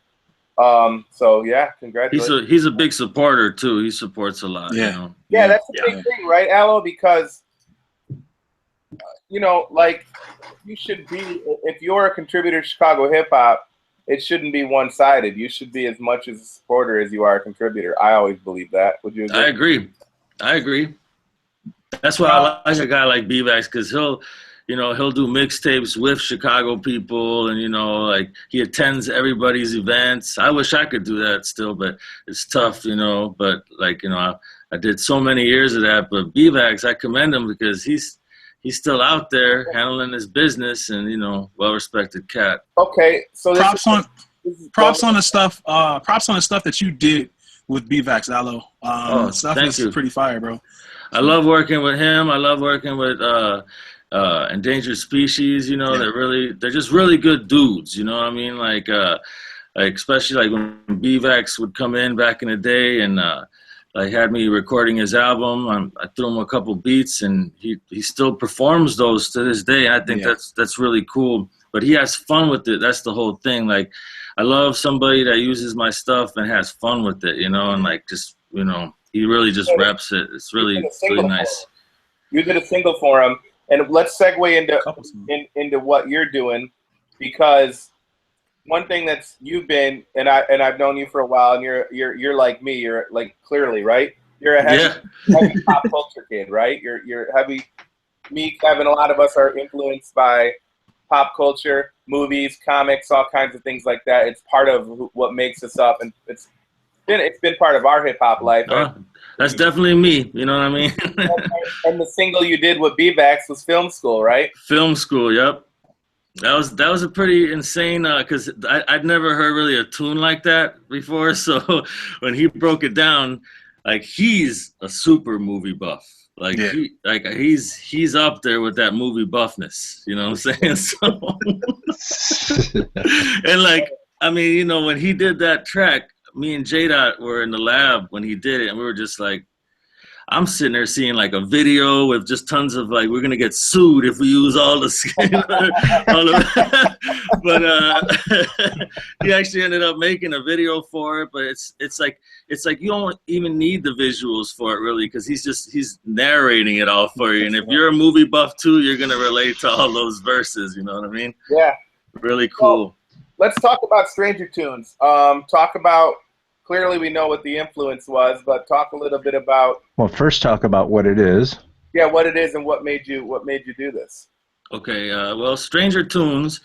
Speaker 5: So yeah, congratulations.
Speaker 3: He's a big supporter too. He supports a lot.
Speaker 6: Yeah.
Speaker 3: You know?
Speaker 5: Yeah, that's the big thing, right, Alo? Because like, you should be, if you're a contributor to Chicago hip hop, it shouldn't be one-sided. You should be as much as a supporter as you are a contributor. I always believe that. Would you agree?
Speaker 3: I agree. That's why I like a guy like BVAX, because he'll do mixtapes with Chicago people, and like he attends everybody's events. I wish I could do that still, but it's tough, But I did so many years of that. But BVAX, I commend him because he's still out there handling his business, and well-respected cat.
Speaker 5: Okay, so
Speaker 6: props on the stuff that you did with BVAX, Alo. Stuff is pretty fire, bro.
Speaker 3: I love working with him. I love working with endangered species. They're just really good dudes. You know what I mean? Like especially like when BVAX would come in back in the day, and had me recording his album. I threw him a couple beats, and he still performs those to this day. I think that's really cool. But he has fun with it. That's the whole thing. Like, I love somebody that uses my stuff and has fun with it, and like just he really just reps it. It's really nice.
Speaker 5: You did a single for him, and let's segue into what you're doing, because one thing that's you've been, and I've known you for a while, and you're like me. You're like, clearly, right? You're a heavy pop culture kid, right? You're heavy. Me, Kevin, a lot of us are influenced by pop culture, movies, comics, all kinds of things like that. It's part of what makes us up, and it's been part of our hip hop life.
Speaker 3: That's definitely me. You know what I mean?
Speaker 5: And the single you did with BVAX was Film School, right?
Speaker 3: Film School, yep. That was a pretty insane, because I'd never heard really a tune like that before. So when he broke it down, like he's a super movie buff. Like he's up there with that movie buffness. You know what I'm saying? So, and like, I mean, you know, when he did that track, me and J-Dot were in the lab when he did it, and we were just like, I'm sitting there seeing like a video with just tons of like, we're gonna get sued if we use all the but he actually ended up making a video for it. But it's like you don't even need the visuals for it really, because he's narrating it all for you. And if you're a movie buff too, you're gonna relate to all those verses. You know what I mean?
Speaker 5: Yeah.
Speaker 3: Really cool.
Speaker 5: Well, let's talk about Stranger Tunes. Talk about. Clearly, we know what the influence was, but talk a little bit about.
Speaker 1: Well, first talk about what it is.
Speaker 5: Yeah, what it is and what made you do this.
Speaker 3: Okay, well, Stranger Tunes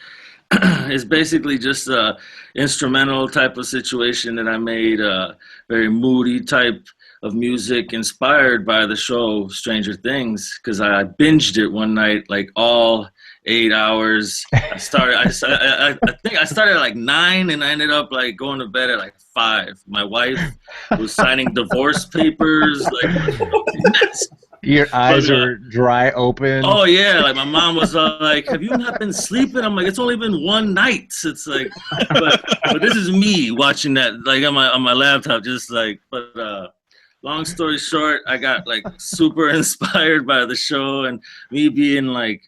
Speaker 3: is basically just a instrumental type of situation that I made, very moody type of music inspired by the show Stranger Things, because I binged it one night, like all 8 hours. I think I started at like 9 and I ended up like going to bed at like 5. My wife was signing divorce papers, like
Speaker 1: your eyes are dry open.
Speaker 3: Oh yeah, like my mom was like, "Have you not been sleeping?" I'm like, "It's only been one night." It's like, but this is me watching that like on my laptop, just like. But long story short, I got like super inspired by the show, and me being like,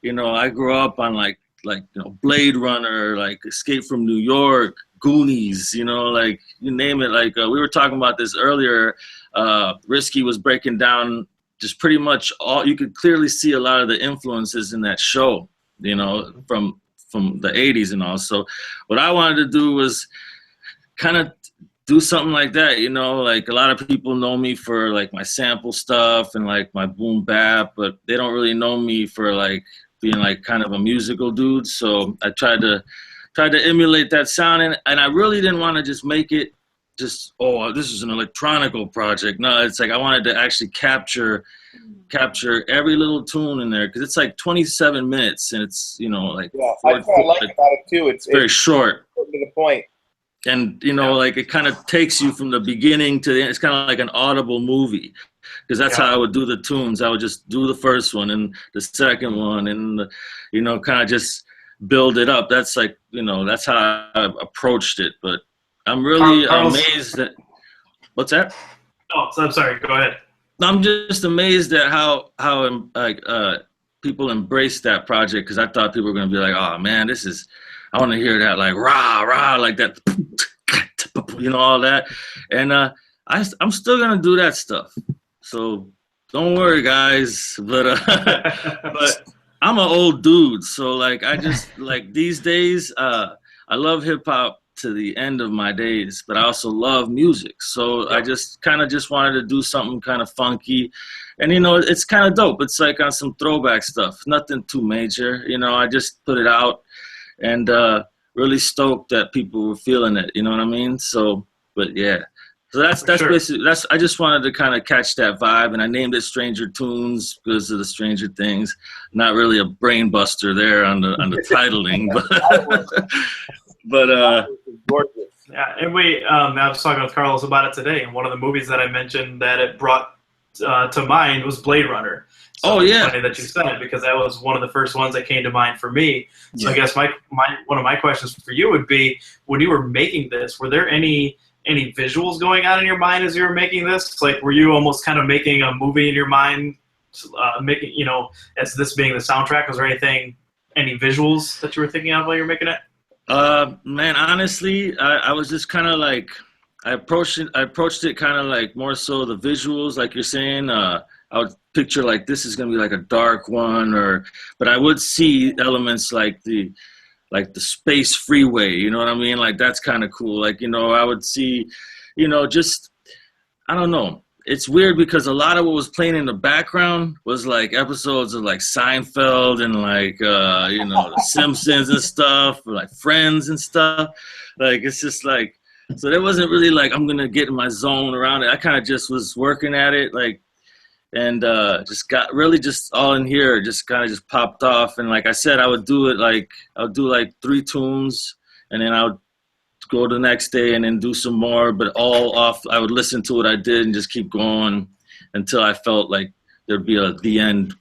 Speaker 3: you know, I grew up on like you know, Blade Runner, like Escape from New York, Goonies, you know, like you name it. Like we were talking about this earlier. Risky was breaking down just pretty much all. You could clearly see a lot of the influences in that show, you know, from the 80s and all. So what I wanted to do was kind of do something like that, you know, like a lot of people know me for like my sample stuff and like my boom bap, but they don't really know me for like being like kind of a musical dude. So I tried to emulate that sound, and I really didn't want to just make it just, oh, this is an electronical project. No, it's like I wanted to actually capture every little tune in there, because it's like 27 minutes and it's, you know, like
Speaker 5: that's what I like about it too. It's
Speaker 3: very short
Speaker 5: to the point.
Speaker 3: And, you know, like it kind of takes you from the beginning to the end. It's kind of like an audible movie, because that's how I would do the tunes. I would just do the first one and the second one and, you know, kind of just build it up. That's like, you know, that's how I approached it. But I'm really amazed that. What's that?
Speaker 4: Oh, I'm sorry. Go ahead.
Speaker 3: I'm just amazed at how like people embraced that project, because I thought people were going to be like, oh, man, this is. I want to hear that like rah rah like that, you know, all that, and I'm still gonna do that stuff. So don't worry, guys. But but I'm an old dude, so like I just like these days I love hip hop to the end of my days, but I also love music. So I just kind of just wanted to do something kind of funky, and you know, it's kind of dope. It's like on some throwback stuff, nothing too major. You know, I just put it out. And really stoked that people were feeling it, you know what I mean? So, but yeah, so that's basically I just wanted to kind of catch that vibe, and I named it Stranger Tunes because of the Stranger Things. Not really a brain buster there on the titling, but
Speaker 5: gorgeous.
Speaker 4: Yeah, and I was talking with Carlos about it today, and one of the movies that I mentioned that it brought to mind was Blade Runner. So it's funny that you said it, because that was one of the first ones that came to mind for me. So I guess one of my questions for you would be, when you were making this, were there any visuals going on in your mind as you were making this? Like, were you almost kind of making a movie in your mind, making, you know, as this being the soundtrack? Was there any visuals that you were thinking of while you were making it?
Speaker 3: Man, honestly, I was just kind of like, I approached it kind of like more so the visuals, like you're saying. I would picture like this is gonna be like a dark one, but I would see elements like the space freeway, you know what I mean? Like that's kind of cool. Like, you know, I would see, you know, just I don't know. It's weird because a lot of what was playing in the background was like episodes of like Seinfeld and like you know, The Simpsons and stuff, or like Friends and stuff. Like it's just like, so there wasn't really like I'm gonna get in my zone around it. I kind of just was working at it, like. And just got really just all in here, just kind of just popped off. And like I said, I would do like 3 tunes, and then I would go the next day and then do some more, but all off. I would listen to what I did and just keep going until I felt like there'd be the end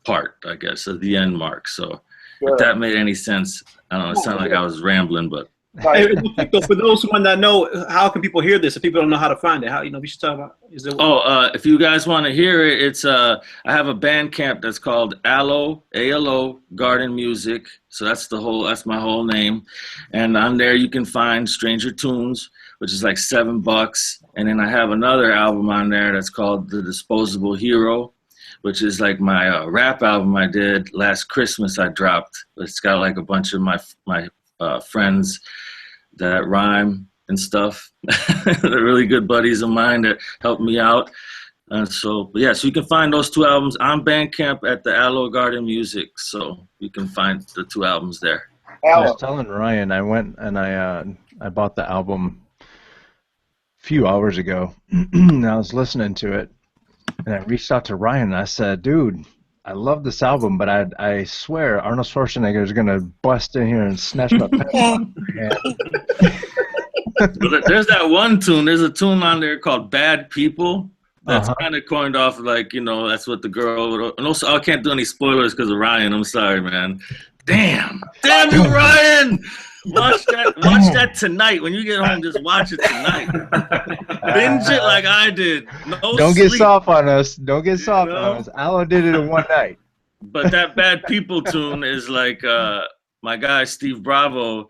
Speaker 3: part, I guess, the end mark. So if that made any sense, I don't know, it sounded like I was rambling, but.
Speaker 7: Hey, for those who might not know, how can people hear this? If people don't know how to find it, how we should talk about?
Speaker 3: If you guys want to hear it, it's I have a band camp that's called Alo, ALO Garden Music. So that's my whole name, and on there you can find Stranger Tunes, which is like $7, and then I have another album on there that's called The Disposable Hero, which is like my rap album I did last Christmas. I dropped. It's got like a bunch of my friends that rhyme and stuff. They're really good buddies of mine that help me out. So you can find those 2 albums on Bandcamp at the Alo Garden Music. So you can find the 2 albums there.
Speaker 1: I was telling Ryan, I went and I bought the album a few hours ago, and I was listening to it, and I reached out to Ryan and I said, dude, I love this album, but I swear Arnold Schwarzenegger is going to bust in here and snatch my pen.
Speaker 3: There's that one tune. There's a tune on there called Bad People. That's kind of coined off like, that's what the girl would. And also, I can't do any spoilers because of Ryan. I'm sorry, man. Damn you, Ryan. Watch that tonight. When you get home, just watch it tonight. Binge it like I did.
Speaker 1: Don't get soft on us. Don't get soft on us. Alo did it in one night.
Speaker 3: But that Bad People tune is like my guy Steve Bravo.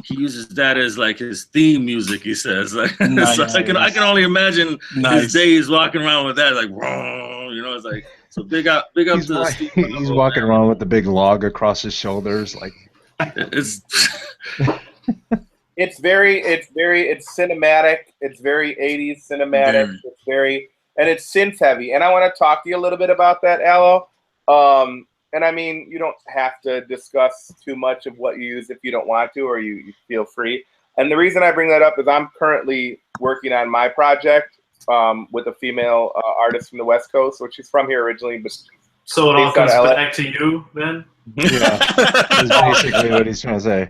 Speaker 3: He uses that as like his theme music. He says, like,
Speaker 6: nice.
Speaker 3: So I can only imagine his days walking around with that, like, it's like, so big up to Steve Bravo.
Speaker 1: He's walking around with the big log across his shoulders, like.
Speaker 3: It's
Speaker 5: cinematic. It's very 80s cinematic. It's synth heavy. And I want to talk to you a little bit about that, Alo. And I mean, you don't have to discuss too much of what you use if you don't want to, or you feel free. And the reason I bring that up is I'm currently working on my project with a female artist from the West Coast, which she's from here originally, but
Speaker 4: so it all comes back to you then.
Speaker 1: Yeah, that's basically what he's trying to say.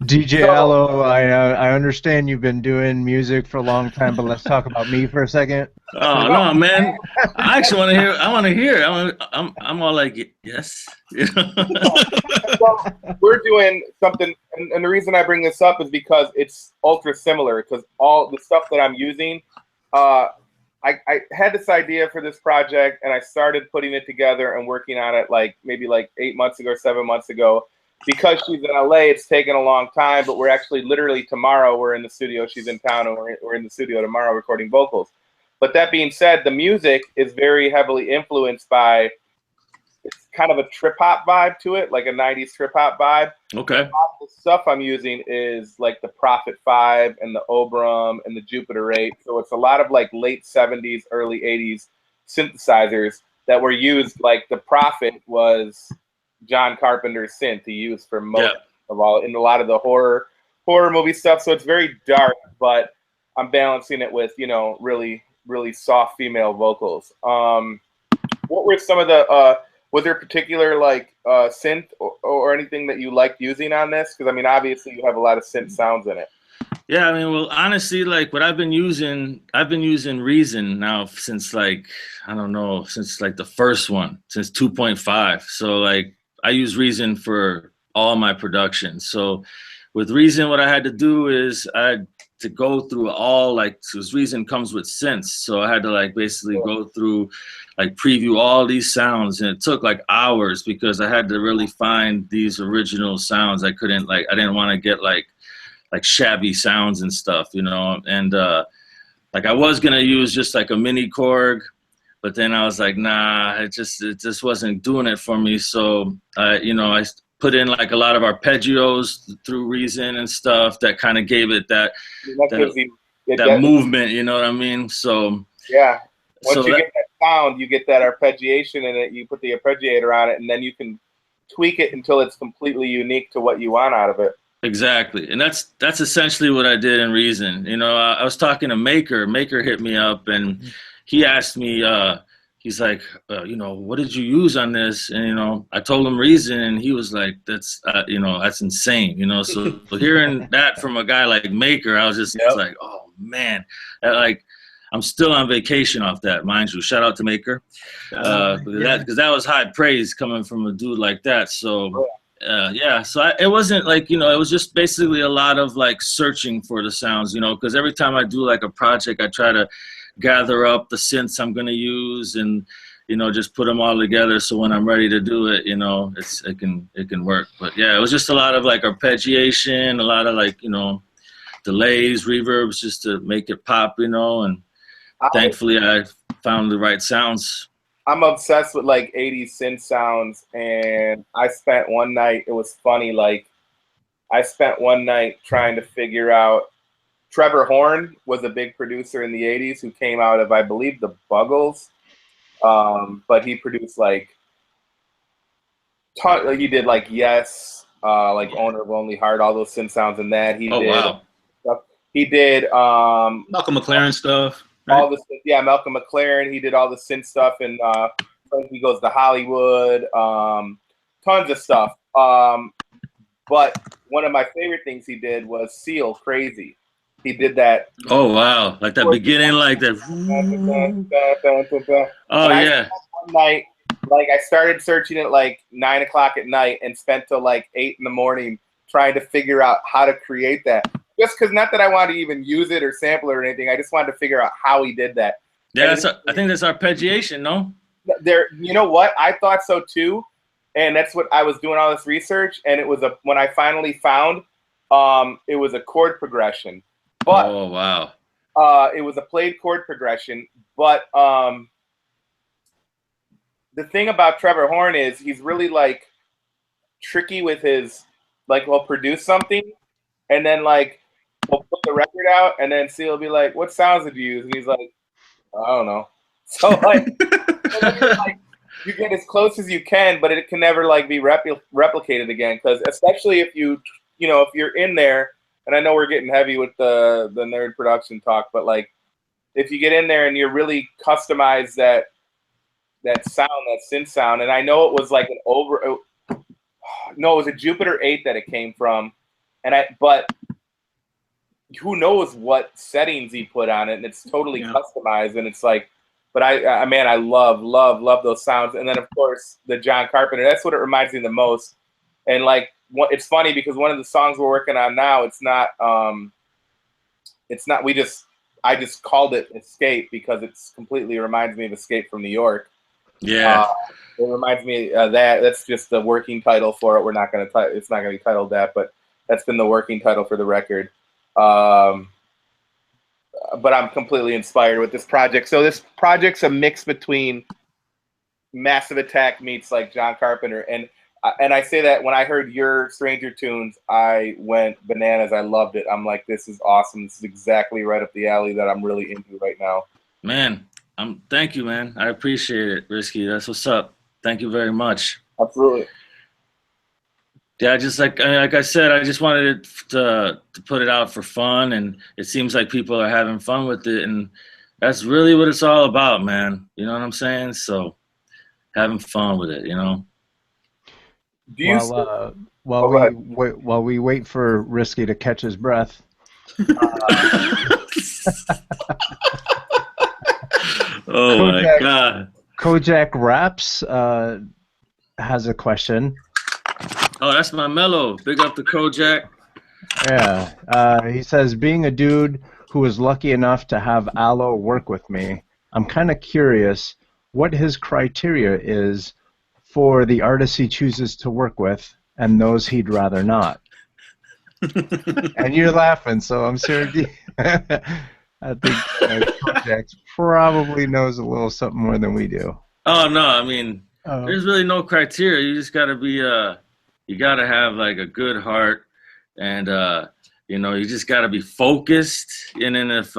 Speaker 1: DJ Alo, I understand you've been doing music for a long time, but let's talk about me for a second.
Speaker 3: Oh no, man! I actually want to hear. I want to hear. I'm all like, yes.
Speaker 5: Well, we're doing something, and the reason I bring this up is because it's ultra similar. Because all the stuff that I'm using, I had this idea for this project, and I started putting it together and working on it maybe 8 months ago, 7 months ago. Because she's in LA, it's taken a long time, but we're actually literally tomorrow we're in the studio. She's in town, and we're in the studio tomorrow recording vocals. But that being said, the music is very heavily influenced by, it's kind of a trip hop vibe to it, like a 90s trip hop vibe.
Speaker 3: Okay.
Speaker 5: A lot of the stuff I'm using is like the Prophet 5 and the Obram and the Jupiter 8. So it's a lot of like late 70s, early 80s synthesizers that were used. Like the Prophet was John Carpenter's synth he used for most of all in a lot of the horror movie stuff. So it's very dark, but I'm balancing it with, really, really soft female vocals. What were some of the was there a particular synth or anything that you liked using on this? Because I mean, obviously you have a lot of synth sounds in it.
Speaker 3: Yeah, I mean, well, honestly, what I've been using Reason now since since the first one, since 2.5. So I use Reason for all my production. So with Reason, what I had to do is I had to go through all because Reason comes with synths. So I had to basically go through preview all these sounds, and it took hours because I had to really find these original sounds. I couldn't I didn't want to get shabby sounds and stuff, and I was gonna use just a mini Korg, but then I was like, nah, it just wasn't doing it for me. So I put in a lot of arpeggios through Reason and stuff that kind of gave it that movement, you know what I mean? So
Speaker 5: yeah, once you get that sound, you get that arpeggiation in it, you put the arpeggiator on it, and then you can tweak it until it's completely unique to what you want out of it.
Speaker 3: Exactly, and that's essentially what I did in Reason. I was talking to Maker. Maker hit me up, and he asked me. he's like, you know, what did you use on this? And, you know, I told him reason, and he was like, that's, you know, that's insane, you know? So hearing that from a guy like Maker, I was just like, oh man, like, I'm still on vacation off that, mind you. Shout out to Maker. Because that was high praise coming from a dude like that. So, yeah, so it wasn't like, you know, it was just basically a lot of like searching for the sounds, you know, because every time I do like a project, I try to gather up the synths I'm going to use and, you know, just put them all together. So when I'm ready to do it, you know, it can work. But yeah, it was just a lot of like arpeggiation, a lot of like, you know, delays, reverbs, just to make it pop, you know, and thankfully I found the right sounds.
Speaker 5: I'm obsessed with like 80s synth sounds, and I spent one night, it was funny, like I spent one night trying to figure out, Trevor Horn was a big producer in the 80s who came out of, I believe, the Buggles, but he produced like, he did like Yes, like Owner of Lonely Heart, all those synth sounds in that. He did stuff. He did
Speaker 7: Malcolm McLaren stuff. Right?
Speaker 5: All the Malcolm McLaren. He did all the synth stuff, and he goes to Hollywood. Tons of stuff. But one of my favorite things he did was Seal Crazy. He did that.
Speaker 3: Oh wow! Like that beginning, like that. Oh yeah.
Speaker 5: One night, like I started searching at like 9 o'clock at night and spent till like 8 in the morning trying to figure out how to create that. Just because, not that I wanted to even use it or sample it or anything, I just wanted to figure out how he did that.
Speaker 3: Yeah, I think that's arpeggiation, no?
Speaker 5: You know what? I thought so too, and that's what I was doing all this research, and it was when I finally found, it was a chord progression. But,
Speaker 3: oh wow!
Speaker 5: It was a played chord progression, but the thing about Trevor Horn is he's really like tricky with his, like, he'll produce something, and then like we'll put the record out, and then Seal will be like, "What sounds did you use?" And he's like, "I don't know." So like, you get as close as you can, but it can never like be replicated again. Because especially if you know, if you're in there, and I know we're getting heavy with the nerd production talk, but like if you get in there and you really customize that sound, that synth sound, and I know it was like it was a Jupiter 8 that it came from, but who knows what settings he put on it, and it's totally customized, and it's like, but I love those sounds. And then of course the John Carpenter, that's what it reminds me the most. And like, it's funny because one of the songs we're working on now, I just called it Escape because it's completely reminds me of Escape from New York.
Speaker 3: Yeah.
Speaker 5: It reminds me of that. That's just the working title for it. It's not gonna be titled that, but that's been the working title for the record. But I'm completely inspired with this project. So this project's a mix between Massive Attack meets like John Carpenter, and I say that when I heard your Stranger Tunes, I went bananas. I loved it. I'm like, this is awesome. This is exactly right up the alley that I'm really into right now.
Speaker 3: Man, thank you, man. I appreciate it, Risky. That's what's up. Thank you very much.
Speaker 5: Absolutely.
Speaker 3: Yeah, just like I said, I just wanted to put it out for fun, and it seems like people are having fun with it, and that's really what it's all about, man. You know what I'm saying? So having fun with it, you know.
Speaker 1: While we wait for Risky to catch his breath.
Speaker 3: Oh my God!
Speaker 1: Kojak Raps has a question.
Speaker 3: Oh, that's my mellow. Big up to Kojak.
Speaker 1: Yeah, he says, being a dude who was lucky enough to have Alo work with me, I'm kind of curious what his criteria is for the artists he chooses to work with and those he'd rather not. And you're laughing, so I'm sure I think Kojak probably knows a little something more than we do.
Speaker 3: Oh no, I mean, there's really no criteria. You just gotta be you gotta have like a good heart, and you know, you just gotta be focused. And then if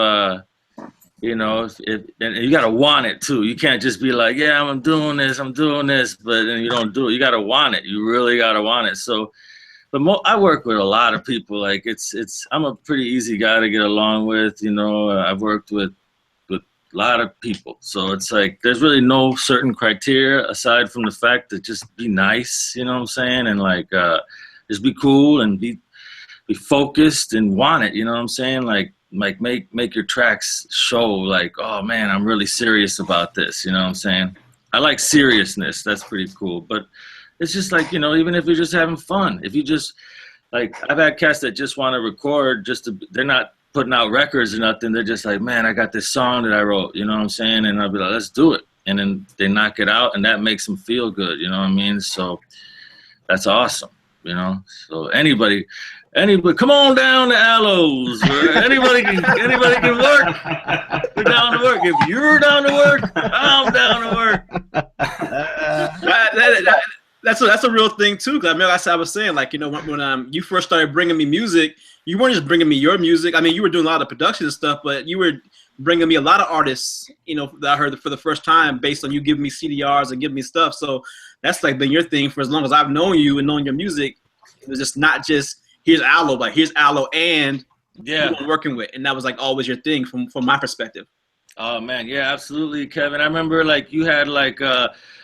Speaker 3: you know, and you gotta want it too. You can't just be like, yeah, I'm doing this, but then you don't do it. You gotta want it. You really gotta want it. So, but I work with a lot of people. Like I'm a pretty easy guy to get along with. You know, I've worked with lot of people. So it's like there's really no certain criteria aside from the fact that just be nice, you know what I'm saying, and like just be cool and be focused and want it, you know what I'm saying, like make your tracks show like, oh man, I'm really serious about this, you know what I'm saying. I like seriousness. That's pretty cool. But it's just like, you know, even if you're just having fun, if you just like, I've had cats that just want to record they're not putting out records or nothing. They're just like, man, I got this song that I wrote, you know what I'm saying? And I'll be like, let's do it. And then they knock it out and that makes them feel good. You know what I mean? So that's awesome. You know, so anybody, come on down to Alo's. Anybody can work. We're down to work. If you're down to work, I'm down to work.
Speaker 7: That's a real thing too. Cause I mean, like I was saying, like, you know, when you first started bringing me music, you weren't just bringing me your music. I mean, you were doing a lot of production and stuff, but you were bringing me a lot of artists, you know, that I heard for the first time based on you giving me CDRs and giving me stuff. So that's like been your thing for as long as I've known you and known your music. It was just not just here's Alo, but here's Alo and who I'm working with, and that was like always your thing from my perspective.
Speaker 3: Oh man, yeah, absolutely, Kevin. I remember like you had like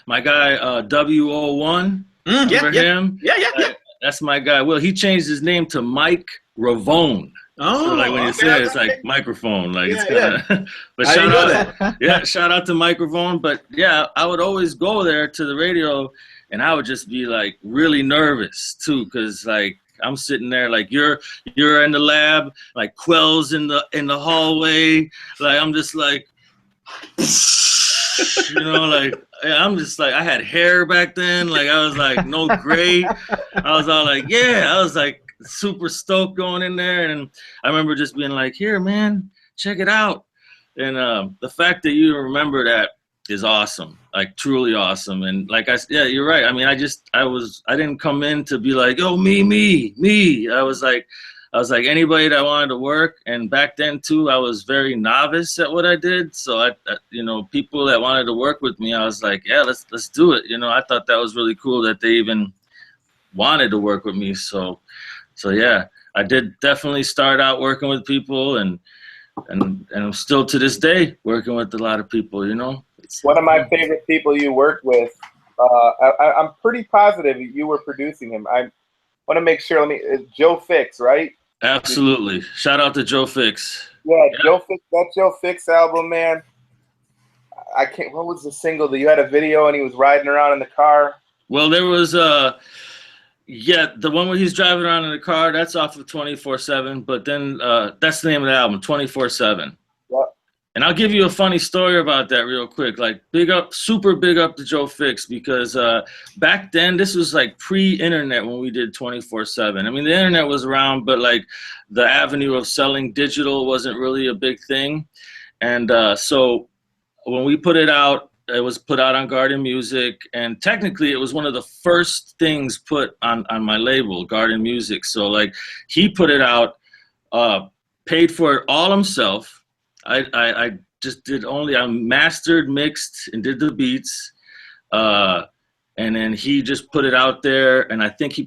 Speaker 3: my guy W01. Remember him?
Speaker 7: Yeah.
Speaker 3: That's my guy. Well, he changed his name to Mike Ravone.
Speaker 7: Oh,
Speaker 3: so like when you say it, it's like microphone, like it's kind of. But shout out to microphone. But yeah, I would always go there to the radio, and I would just be like really nervous too, because like I'm sitting there like you're in the lab, like Quell's in the hallway, like I'm just like, you know, like I'm just like I had hair back then, like I was like no gray, I was all like I was like super stoked going in there, and I remember just being like, here man, check it out, and the fact that you remember that is awesome, like truly awesome. And like you're right. I mean, I didn't come in to be like, oh me. I was like anybody that wanted to work. And back then too, I was very novice at what I did. So I you know, people that wanted to work with me, I was like, yeah, let's do it. You know, I thought that was really cool that they even wanted to work with me. So yeah, I did definitely start out working with people, and I'm still to this day working with a lot of people, you know.
Speaker 5: One of my favorite people you worked with, I'm pretty positive you were producing him. I want to make sure, it's Joe Fix, right?
Speaker 3: Absolutely. Shout out to Joe Fix.
Speaker 5: Yeah, Joe Fix, that Joe Fix album, man. What was the single that you had a video and he was riding around in the car?
Speaker 3: Well, there was the one where he's driving around in the car, that's off of 24/7, but then that's the name of the album, 24/7.
Speaker 5: Yep.
Speaker 3: And I'll give you a funny story about that real quick. Like super big up to Joe Fix, because back then, this was like pre-internet when we did 24/7. I mean, the internet was around, but like the avenue of selling digital wasn't really a big thing. And so when we put it out, it was put out on Garden Music, and technically it was one of the first things put on my label, Garden Music. So like he put it out, paid for it all himself. I just I mastered, mixed, and did the beats, and then he just put it out there. And I think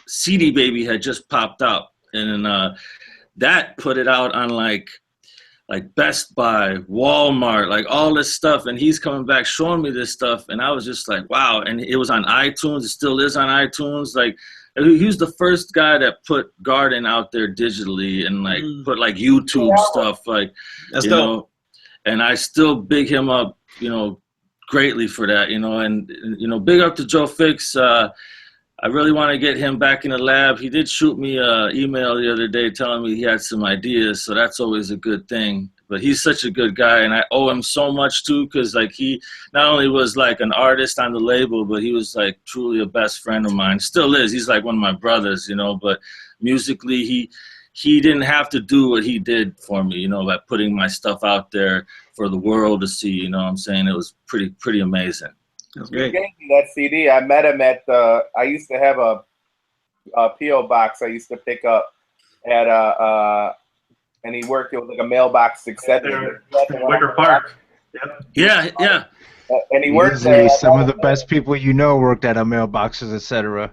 Speaker 3: CD Baby had just popped out, and then that put it out on like Best Buy, Walmart, like all this stuff. And he's coming back showing me this stuff, and I was just like, wow. And it was on iTunes. It still is on iTunes. Like, he was the first guy that put Garden out there digitally, and like put like YouTube stuff, like,
Speaker 7: that's
Speaker 3: you
Speaker 7: dope.
Speaker 3: know. And I still big him up, you know, greatly for that, you know. And you know, big up to Joe Fix. I really want to get him back in the lab. He did shoot me an email the other day telling me he had some ideas, so that's always a good thing. But he's such a good guy, and I owe him so much too, because like he not only was like an artist on the label, but he was like truly a best friend of mine. Still is. He's like one of my brothers, you know. But musically, he didn't have to do what he did for me, you know, by putting my stuff out there for the world to see. You know what I'm saying? It was pretty amazing.
Speaker 7: That's great.
Speaker 5: He gave me that CD. I met him at I used to have a P.O. box I used to pick up at and he worked, it was like a mailbox, etc.
Speaker 4: Wicker Park. Yep.
Speaker 3: Yeah.
Speaker 5: And he worked
Speaker 1: there. Some of the best people you know worked at our mailboxes, etc.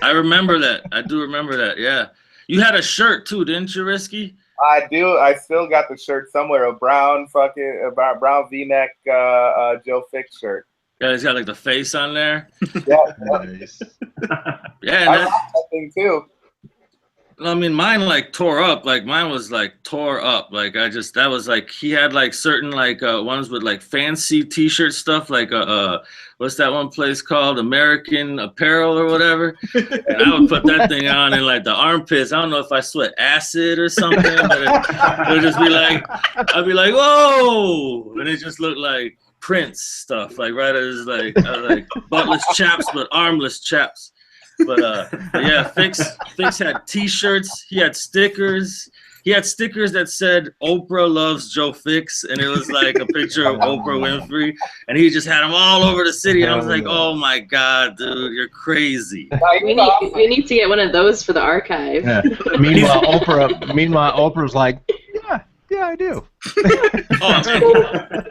Speaker 3: I remember that. I do remember that, yeah. You had a shirt too, didn't you, Risky?
Speaker 5: I do. I still got the shirt somewhere. A brown brown V-neck Joe Fix shirt.
Speaker 3: Yeah, he's got like the face on there.
Speaker 5: Yeah.
Speaker 1: Nice.
Speaker 3: Yeah,
Speaker 5: I
Speaker 3: and
Speaker 5: got that thing too.
Speaker 3: I mean, mine like tore up. Like mine was like tore up. Like that was like he had like certain like ones with like fancy T-shirt stuff. Like what's that one place called? American Apparel or whatever. And I would put that thing on in like the armpits. I don't know if I sweat acid or something, but it would just be like I'd be like, whoa, and it just looked like Prince stuff. Like right as like buttless chaps, but armless chaps. But yeah, Fix had T-shirts. He had stickers. He had stickers that said "Oprah loves Joe Fix," and it was like a picture of Oprah Winfrey. And he just had them all over the city. And I was like, "Oh my god, dude, you're crazy!"
Speaker 2: We need to get one of those for the archive.
Speaker 1: Yeah. Meanwhile, Oprah's like, yeah, I do.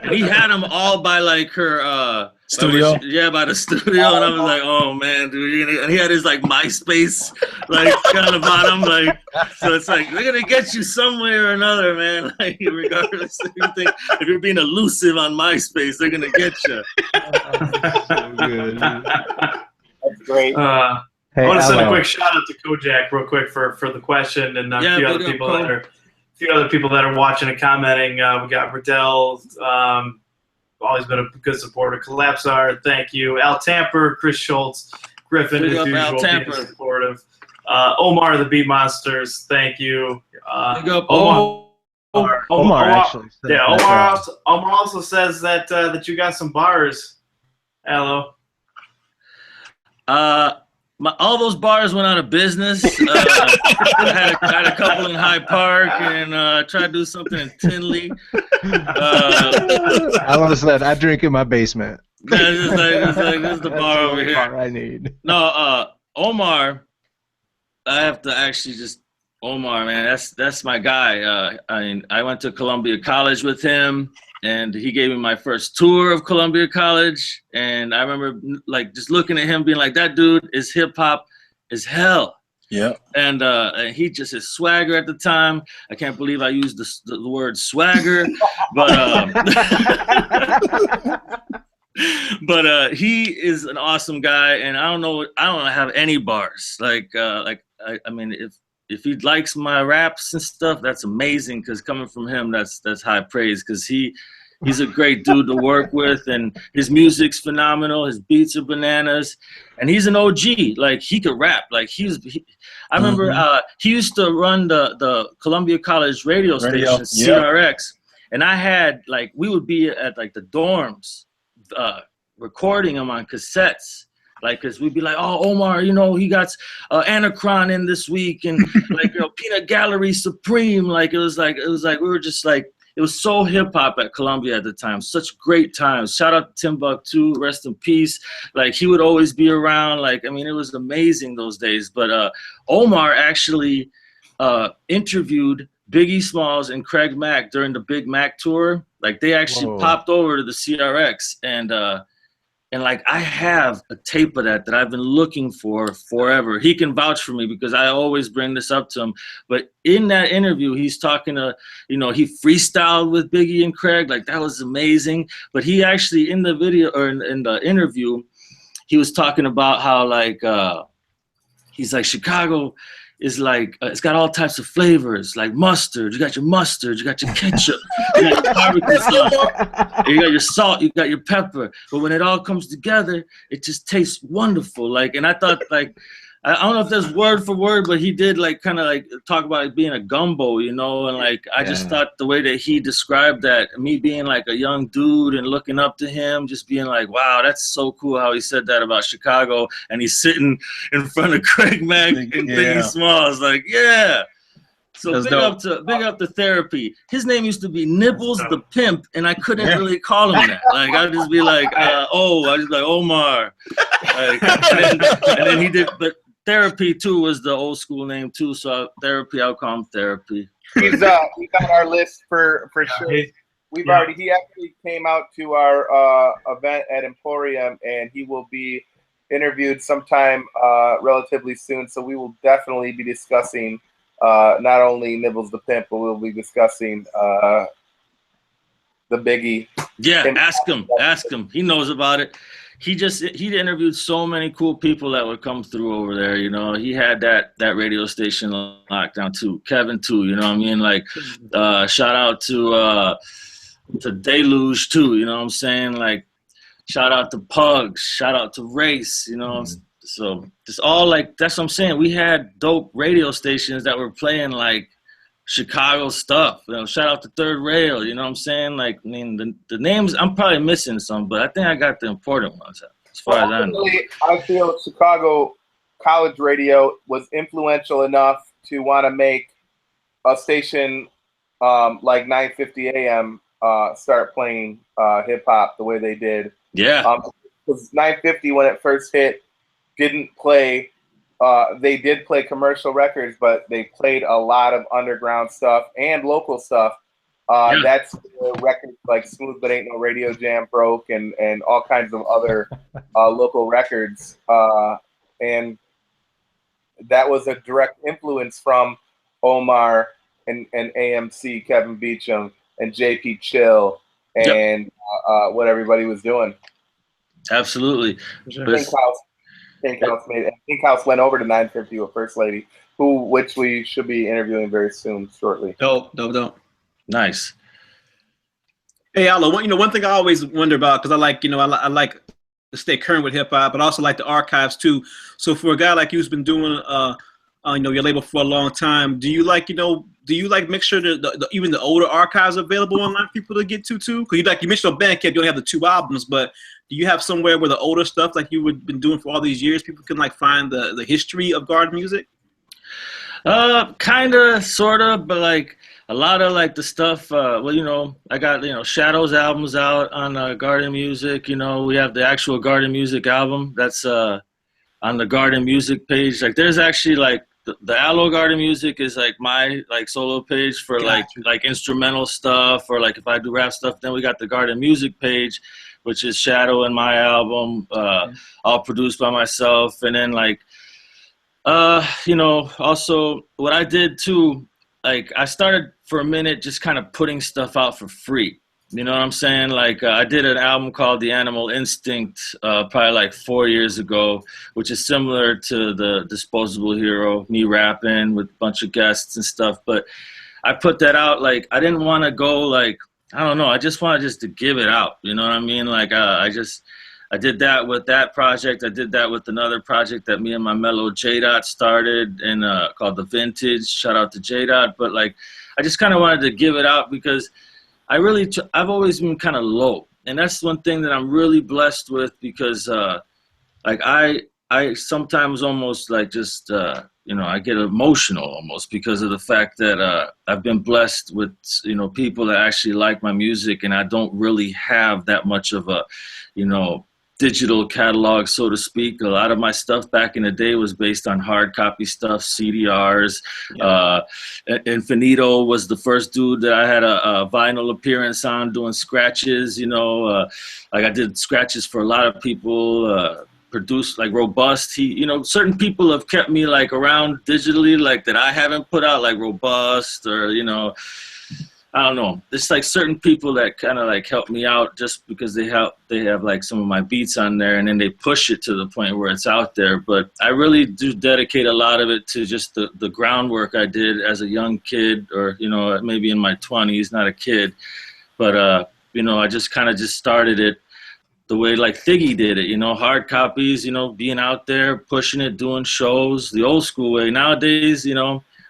Speaker 3: And he had them all by like her
Speaker 6: studio.
Speaker 3: By the studio, and I was like, "Oh man, dude!" And he had his like MySpace like kind of bottom, like so. It's like they're gonna get you some way or another, man. Like regardless if you're being elusive on MySpace, they're gonna get you.
Speaker 1: So good.
Speaker 5: That's great.
Speaker 4: I want to send a quick shout out to Kojak real quick for the question and a few other people that are watching and commenting. We got Riddell, always been a good supporter. Collapsar, thank you. Al Tamper, Chris Schultz, Griffin, as usual, being supportive. Omar, the Beat Monsters, thank you.
Speaker 3: Big up
Speaker 1: Omar actually.
Speaker 4: Yeah, Omar also says that you got some bars. Alo.
Speaker 3: All those bars went out of business. I had a couple in Hyde Park, and tried to do something in Tinley.
Speaker 1: Alo said, "I drink in my basement."
Speaker 3: It's like this is the bar over here.
Speaker 1: I need.
Speaker 3: No, Omar. I have to actually just Omar, man. That's my guy. I went to Columbia College with him. And he gave me my first tour of Columbia College, and I remember like just looking at him, being like, "That dude is hip hop as hell."
Speaker 6: Yeah.
Speaker 3: And he just his swagger at the time. I can't believe I used the word swagger, but but he is an awesome guy, and I don't have any bars. I mean, if he likes my raps and stuff, that's amazing, because coming from him, that's high praise, because he's a great dude to work with, and his music's phenomenal. His beats are bananas, and he's an OG. Like, he could rap. Like, I remember he used to run the Columbia College radio station, CRX, and I had, like, we would be at, like, the dorms recording him on cassettes. Like, cause we'd be like, "Oh, Omar, he got Anacron in this week," and like, Peanut Gallery Supreme. Like, it was like we were just like, it was so hip hop at Columbia at the time. Such great times. Shout out to Timbuktu, rest in peace. Like, he would always be around. Like, I mean, it was amazing those days. But Omar actually interviewed Biggie Smalls and Craig Mack during the Big Mac tour. Like, they actually popped over to the CRX, and like, I have a tape of that I've been looking for forever. He can vouch for me because I always bring this up to him. But in that interview, he's talking to, he freestyled with Biggie and Craig. Like, that was amazing. But he actually, in the video or in the interview, he was talking about how, like, he's like, Chicago is like, it's got all types of flavors, like mustard. You got your mustard, you got your ketchup, you got your barbecue sauce, you got your salt, you got your pepper. But when it all comes together, it just tastes wonderful. Like, and I thought, like, I don't know if that's word for word, but he did, like, kind of like talk about it being a gumbo, and like, I just thought the way that he described that, me being like a young dude and looking up to him, just being like, wow, that's so cool how he said that about Chicago, and he's sitting in front of Craig Mack and Biggie Smalls, like, yeah. So big up to Therapy. His name used to be Nibbles the Pimp, and I couldn't really call him that. Like, I'd just be like, I just like Omar. Like, and then he did, but Therapy too was the old school name too. So Therapy, I'll call him Therapy.
Speaker 5: He's we got our list for sure. He actually came out to our event at Emporium, and he will be interviewed sometime relatively soon. So we will definitely be discussing not only Nibbles the Pimp, but we'll be discussing the Biggie.
Speaker 3: Yeah, ask him. He knows about it. He interviewed so many cool people that would come through over there. You know, he had that radio station locked down too. Kevin too. You know what I mean? Like, shout out to Deluge too. You know what I'm saying? Like, shout out to Pugs. Shout out to Race. You know. So it's all like, that's what I'm saying. We had dope radio stations that were playing like Chicago stuff. You know, shout out to Third Rail. You know what I'm saying? Like, I mean, the names, I'm probably missing some, but I think I got the important ones as far as I know.
Speaker 5: I feel Chicago college radio was influential enough to want to make a station like 9:50 a.m. Start playing hip hop the way they did.
Speaker 3: Yeah.
Speaker 5: Because 9:50 when it first hit didn't play. They did play commercial records, but they played a lot of underground stuff and local stuff. That's the records like Smooth But Ain't No Radio Jam broke, and all kinds of other local records. And that was a direct influence from Omar and AMC, Kevin Beecham, and JP Chill, and what everybody was doing.
Speaker 3: Absolutely.
Speaker 5: Pink House went over to 950 with First Lady, which we should be interviewing very soon, shortly.
Speaker 7: Dope.
Speaker 3: Nice.
Speaker 7: Hey, Alo, one thing I always wonder about, because I like to stay current with hip hop, but I also like the archives too. So for a guy like you who's been doing your label for a long time, do you make sure that even the older archives are available online for people to get to too? Because you mentioned on Bandcamp, you only have the 2 albums, but do you have somewhere where the older stuff like you have been doing for all these years, people can like find the history of garden music?
Speaker 3: Kinda, sorta, but like a lot of like the stuff. I got Shadow's albums out on Garden Music. You know, we have the actual Garden Music album that's on the Garden Music page. Like, there's actually like the Alo Garden Music is like my like solo page for like instrumental stuff, or like if I do rap stuff. Then we got the Garden Music page, which is Shadow and my album, all produced by myself. And then like, also what I did too, like I started for a minute just kind of putting stuff out for free. You know what I'm saying? Like I did an album called The Animal Instinct probably like 4 years ago, which is similar to the Disposable Hero, me rapping with a bunch of guests and stuff. But I put that out, like I didn't want to go like, I don't know, I just wanted just to give it out. You know what I mean? Like I did that with that project. I did that with another project that me and my mellow J-Dot started and called The Vintage. Shout out to J-Dot. But like, I just kind of wanted to give it out because I've always been kind of low. And that's one thing that I'm really blessed with, because like I sometimes almost like just, I get emotional almost because of the fact that I've been blessed with, people that actually like my music, and I don't really have that much of a, digital catalog, so to speak. A lot of my stuff back in the day was based on hard copy stuff, CDRs. Yeah. Infinito was the first dude that I had a vinyl appearance on doing scratches, like I did scratches for a lot of people, produced like Robust. Certain people have kept me like around digitally, like that I haven't put out, like Robust, or, I don't know. It's like certain people that kind of like help me out just because they have like some of my beats on there, and then they push it to the point where it's out there. But I really do dedicate a lot of it to just the groundwork I did as a young kid, or, maybe in my 20s, not a kid. But, I just kind of just started it the way like Thiggy did it, hard copies, being out there, pushing it, doing shows, the old school way. Nowadays,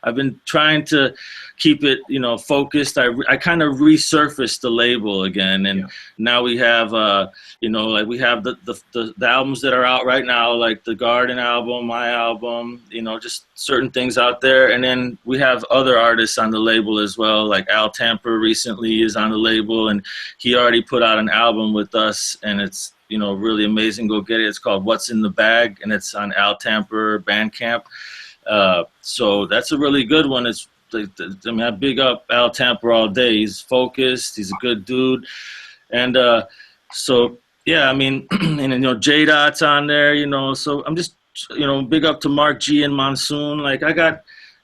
Speaker 3: I've been trying to keep it, focused. I kind of resurfaced the label again, and now we have, like we have the albums that are out right now, like the Garden album, my album, just certain things out there, and then we have other artists on the label as well. Like Al Tamper recently is on the label, and he already put out an album with us, and it's really amazing. Go get it. It's called What's in the Bag, and it's on Al Tamper Bandcamp. So that's a really good one. I big up Al Tamper all day. He's focused. He's a good dude. And and J-Dot's on there, so I'm just, big up to Mark G and Monsoon. Like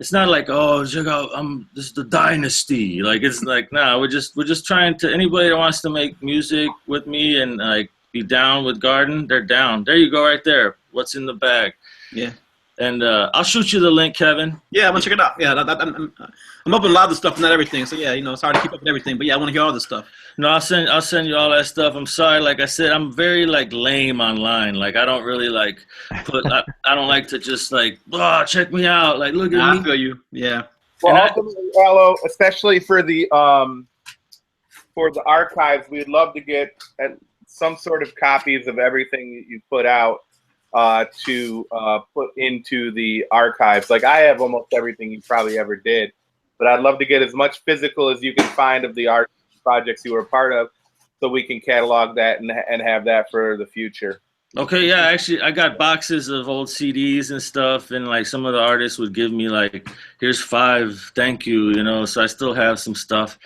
Speaker 3: it's not like, oh, check out, this is the dynasty. Like, it's like, nah, we're just trying to, anybody that wants to make music with me and like be down with Garden, they're down. There you go, right there. What's in the bag?
Speaker 7: Yeah.
Speaker 3: And I'll shoot you the link, Kevin.
Speaker 7: Yeah, I'm gonna check it out. Yeah, I'm up with a lot of the stuff, not everything. So yeah, it's hard to keep up with everything. But yeah, I want to hear all this stuff.
Speaker 3: No, I'll send you all that stuff. I'm sorry, like I said, I'm very like lame online. Like I don't really like I don't like to just like, check me out. Like look at me.
Speaker 7: I feel you. Yeah.
Speaker 5: Well, ultimately, Alo, especially for the archives, we'd love to get some sort of copies of everything that you put out to put into the archives. Like I have almost everything you probably ever did, but I'd love to get as much physical as you can find of the art projects you were a part of, so we can catalog that and have that for the future.
Speaker 3: Okay, yeah, actually, I got boxes of old CDs and stuff, and like some of the artists would give me like, here's 5, thank you, So I still have some stuff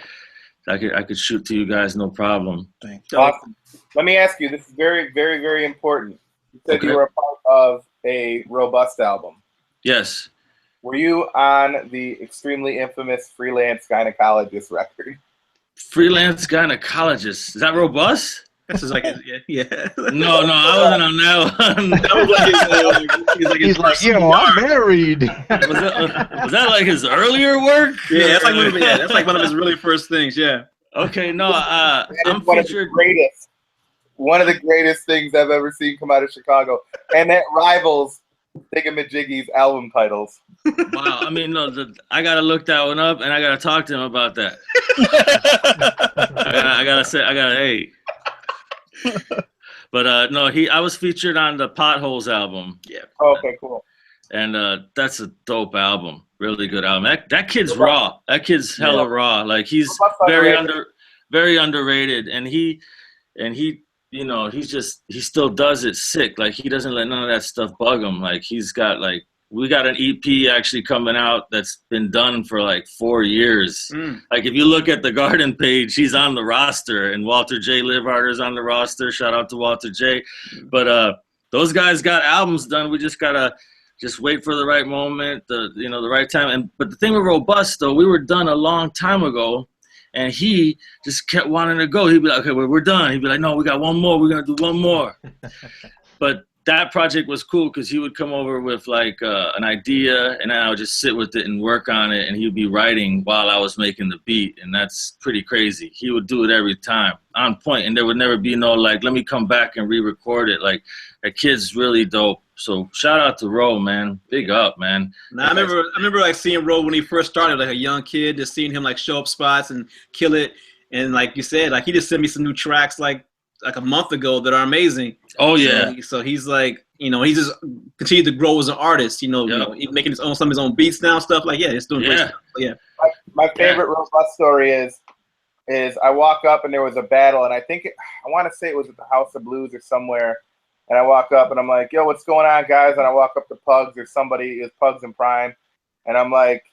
Speaker 3: I could shoot to you guys, no problem.
Speaker 7: Thanks.
Speaker 5: Awesome. Let me ask you, this is very, very, very important. You said you were a part of a Robust album.
Speaker 3: Yes.
Speaker 5: Were you on the extremely infamous Freelance Gynecologist record?
Speaker 3: Freelance Gynecologist. Is that Robust?
Speaker 7: This is like, yeah.
Speaker 3: No, I wasn't on that one.
Speaker 7: That was like
Speaker 1: he's like, I'm married.
Speaker 3: Was that like his earlier work?
Speaker 7: Yeah, that's like one of his really first things. Yeah.
Speaker 3: Okay, no, I'm
Speaker 5: one
Speaker 3: featured.
Speaker 5: One of the greatest things I've ever seen come out of Chicago, and that rivals Thingamajiggy's album titles.
Speaker 3: Wow, I mean, no, I gotta look that one up, and I gotta talk to him about that. Hey. But no, I was featured on the Potholes album.
Speaker 7: Yeah.
Speaker 5: Oh, okay, cool.
Speaker 3: And that's a dope album, really good album. That kid's raw. That kid's hella raw. Like he's very underrated, and he he still does it sick. Like he doesn't let none of that stuff bug him. Like he's got like, we got an EP actually coming out that's been done for like 4 years. Like if you look at the Garden page, he's on the roster, and Walter J. Liveharder's on the roster. Shout out to Walter J. But those guys got albums done. We just gotta wait for the right moment, the right time. But the thing with Robust though, we were done a long time ago, and he just kept wanting to go. He'd be like, okay, we're done. He'd be like, no, we got one more. We're gonna do one more. But that project was cool because he would come over with like an idea, and then I would just sit with it and work on it, and he would be writing while I was making the beat, and that's pretty crazy. He would do it every time on point, and there would never be no like, let me come back and re-record it. Like that kid's really dope. So shout out to Ro, man. Big up, man.
Speaker 7: Now, I remember like seeing Ro when he first started, like a young kid, just seeing him like show up spots and kill it. And like you said, like he just sent me some new tracks like a month ago that are amazing.
Speaker 3: Oh yeah.
Speaker 7: So he's like, he just continued to grow as an artist. He's making some of his own beats now, stuff like it's doing great stuff. Yeah.
Speaker 5: My favorite Robust story is I walk up and there was a battle, and I want to say it was at the House of Blues or somewhere. And I walk up and I'm like, yo, what's going on, guys? And I walk up to Pugs or somebody, is Pugs and Prime. And I'm like,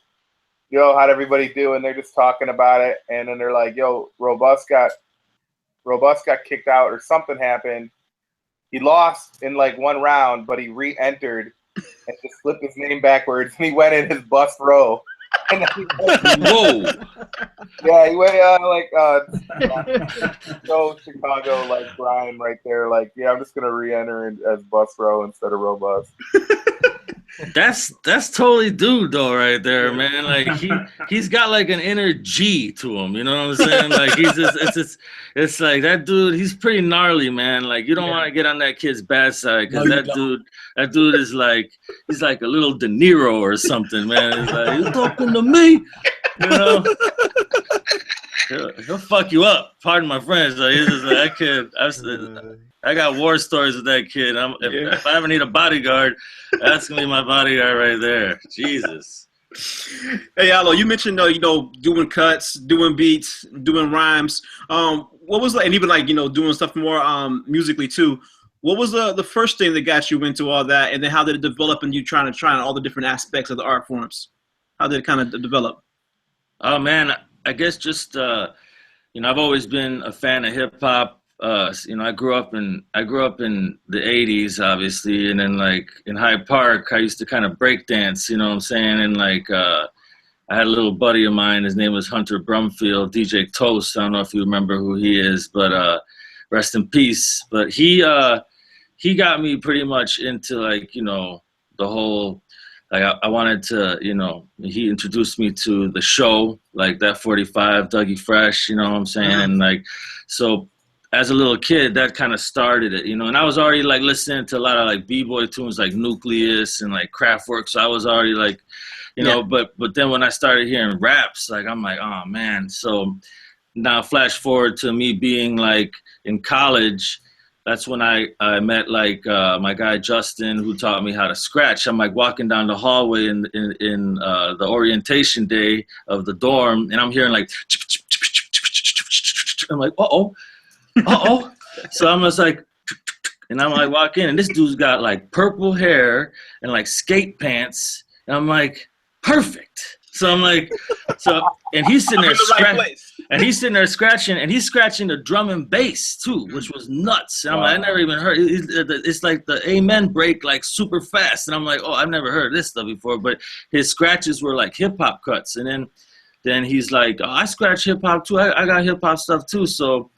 Speaker 5: yo, how'd everybody do? And they're just talking about it. And then they're like, yo, Robust got kicked out or something happened. He lost in like one round, but he re-entered and just flipped his name backwards. And he went in his bust row.
Speaker 3: Whoa.
Speaker 5: Yeah, he went so Chicago like Brian right there. Like, yeah, I'm just gonna re-enter as bus row instead of Robust.
Speaker 3: That's totally dude though, right there, man. Like he's got like an inner G to him. You know what I'm saying? Like it's like that dude. He's pretty gnarly, man. Like you don't want to get on that kid's bad side because that dude is like, he's like a little De Niro or something, man. He's like, you talking to me? He'll fuck you up. Pardon my French. Like, he's just like, that kid. I got war stories with that kid. If I ever need a bodyguard, that's gonna be my bodyguard right there. Jesus.
Speaker 7: Hey, Alo, you mentioned doing cuts, doing beats, doing rhymes. What was like, and even like doing stuff more musically too. What was the first thing that got you into all that, and then how did it develop? And you trying all the different aspects of the art forms. How did it kind of develop?
Speaker 3: Oh man, I guess just I've always been a fan of hip hop you know, I grew up in the 80s, obviously, and then like in Hyde Park, I used to kind of break dance, you know what I'm saying? And like I had a little buddy of mine, his name was Hunter Brumfield, DJ Toast. I don't know if you remember who he is, but rest in peace. But he got me pretty much into like, you know, the whole, like I wanted to, you know, he introduced me to the show, like that 45, Dougie Fresh, you know what I'm saying? And like, so as a little kid, that kind of started it, you know, and I was already like listening to a lot of like B-boy tunes like Nucleus and like Kraftwerk. So I was already like, you know, but then when I started hearing raps, like I'm like, oh man. So now flash forward to me being like in college. That's when I met like my guy Justin, who taught me how to scratch. I'm like walking down the hallway in the orientation day of the dorm, and I'm hearing like, I'm like, uh-oh. So I'm just like, and I'm like walk in, and this dude's got like purple hair and like skate pants, and I'm like, perfect. So I'm like, and he's sitting there scratching. And he's sitting there scratching, and he's scratching the drum and bass too, which was nuts. And I'm like, I never even heard. It's like the amen break like super fast, and I'm like, oh, I've never heard this stuff before. But his scratches were like hip hop cuts, and then he's like, oh, I scratch hip hop too. I got hip hop stuff too. So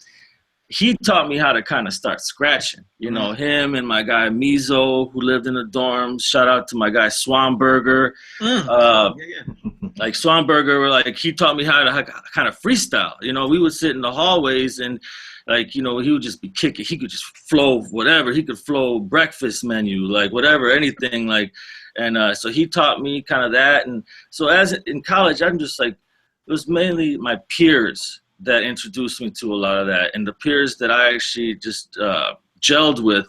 Speaker 3: he taught me how to kind of start scratching. You know, him and my guy Mizo, who lived in the dorms. Shout out to my guy Swanberger. Like Swanberger, like he taught me how to kind of freestyle. You know, we would sit in the hallways and like, you know, he would just be kicking. He could just flow whatever. He could flow breakfast menu, like whatever, anything like. And so he taught me kind of that. And so as in college, I'm just like, it was mainly my peers that introduced me to a lot of that. And the peers that I actually just gelled with,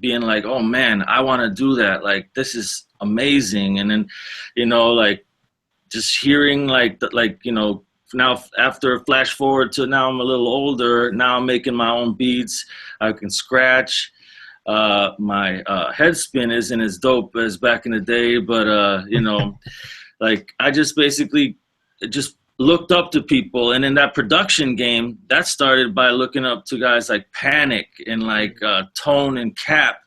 Speaker 3: being like, oh man, I want to do that. Like, this is amazing. And then, you know, like, just hearing like you know, now after flash forward to now I'm a little older, now I'm making my own beats. I can scratch. My head spin isn't as dope as back in the day, but you know, like I just basically just looked up to people. And in that production game, that started by looking up to guys like Panic and like Tone and Cap,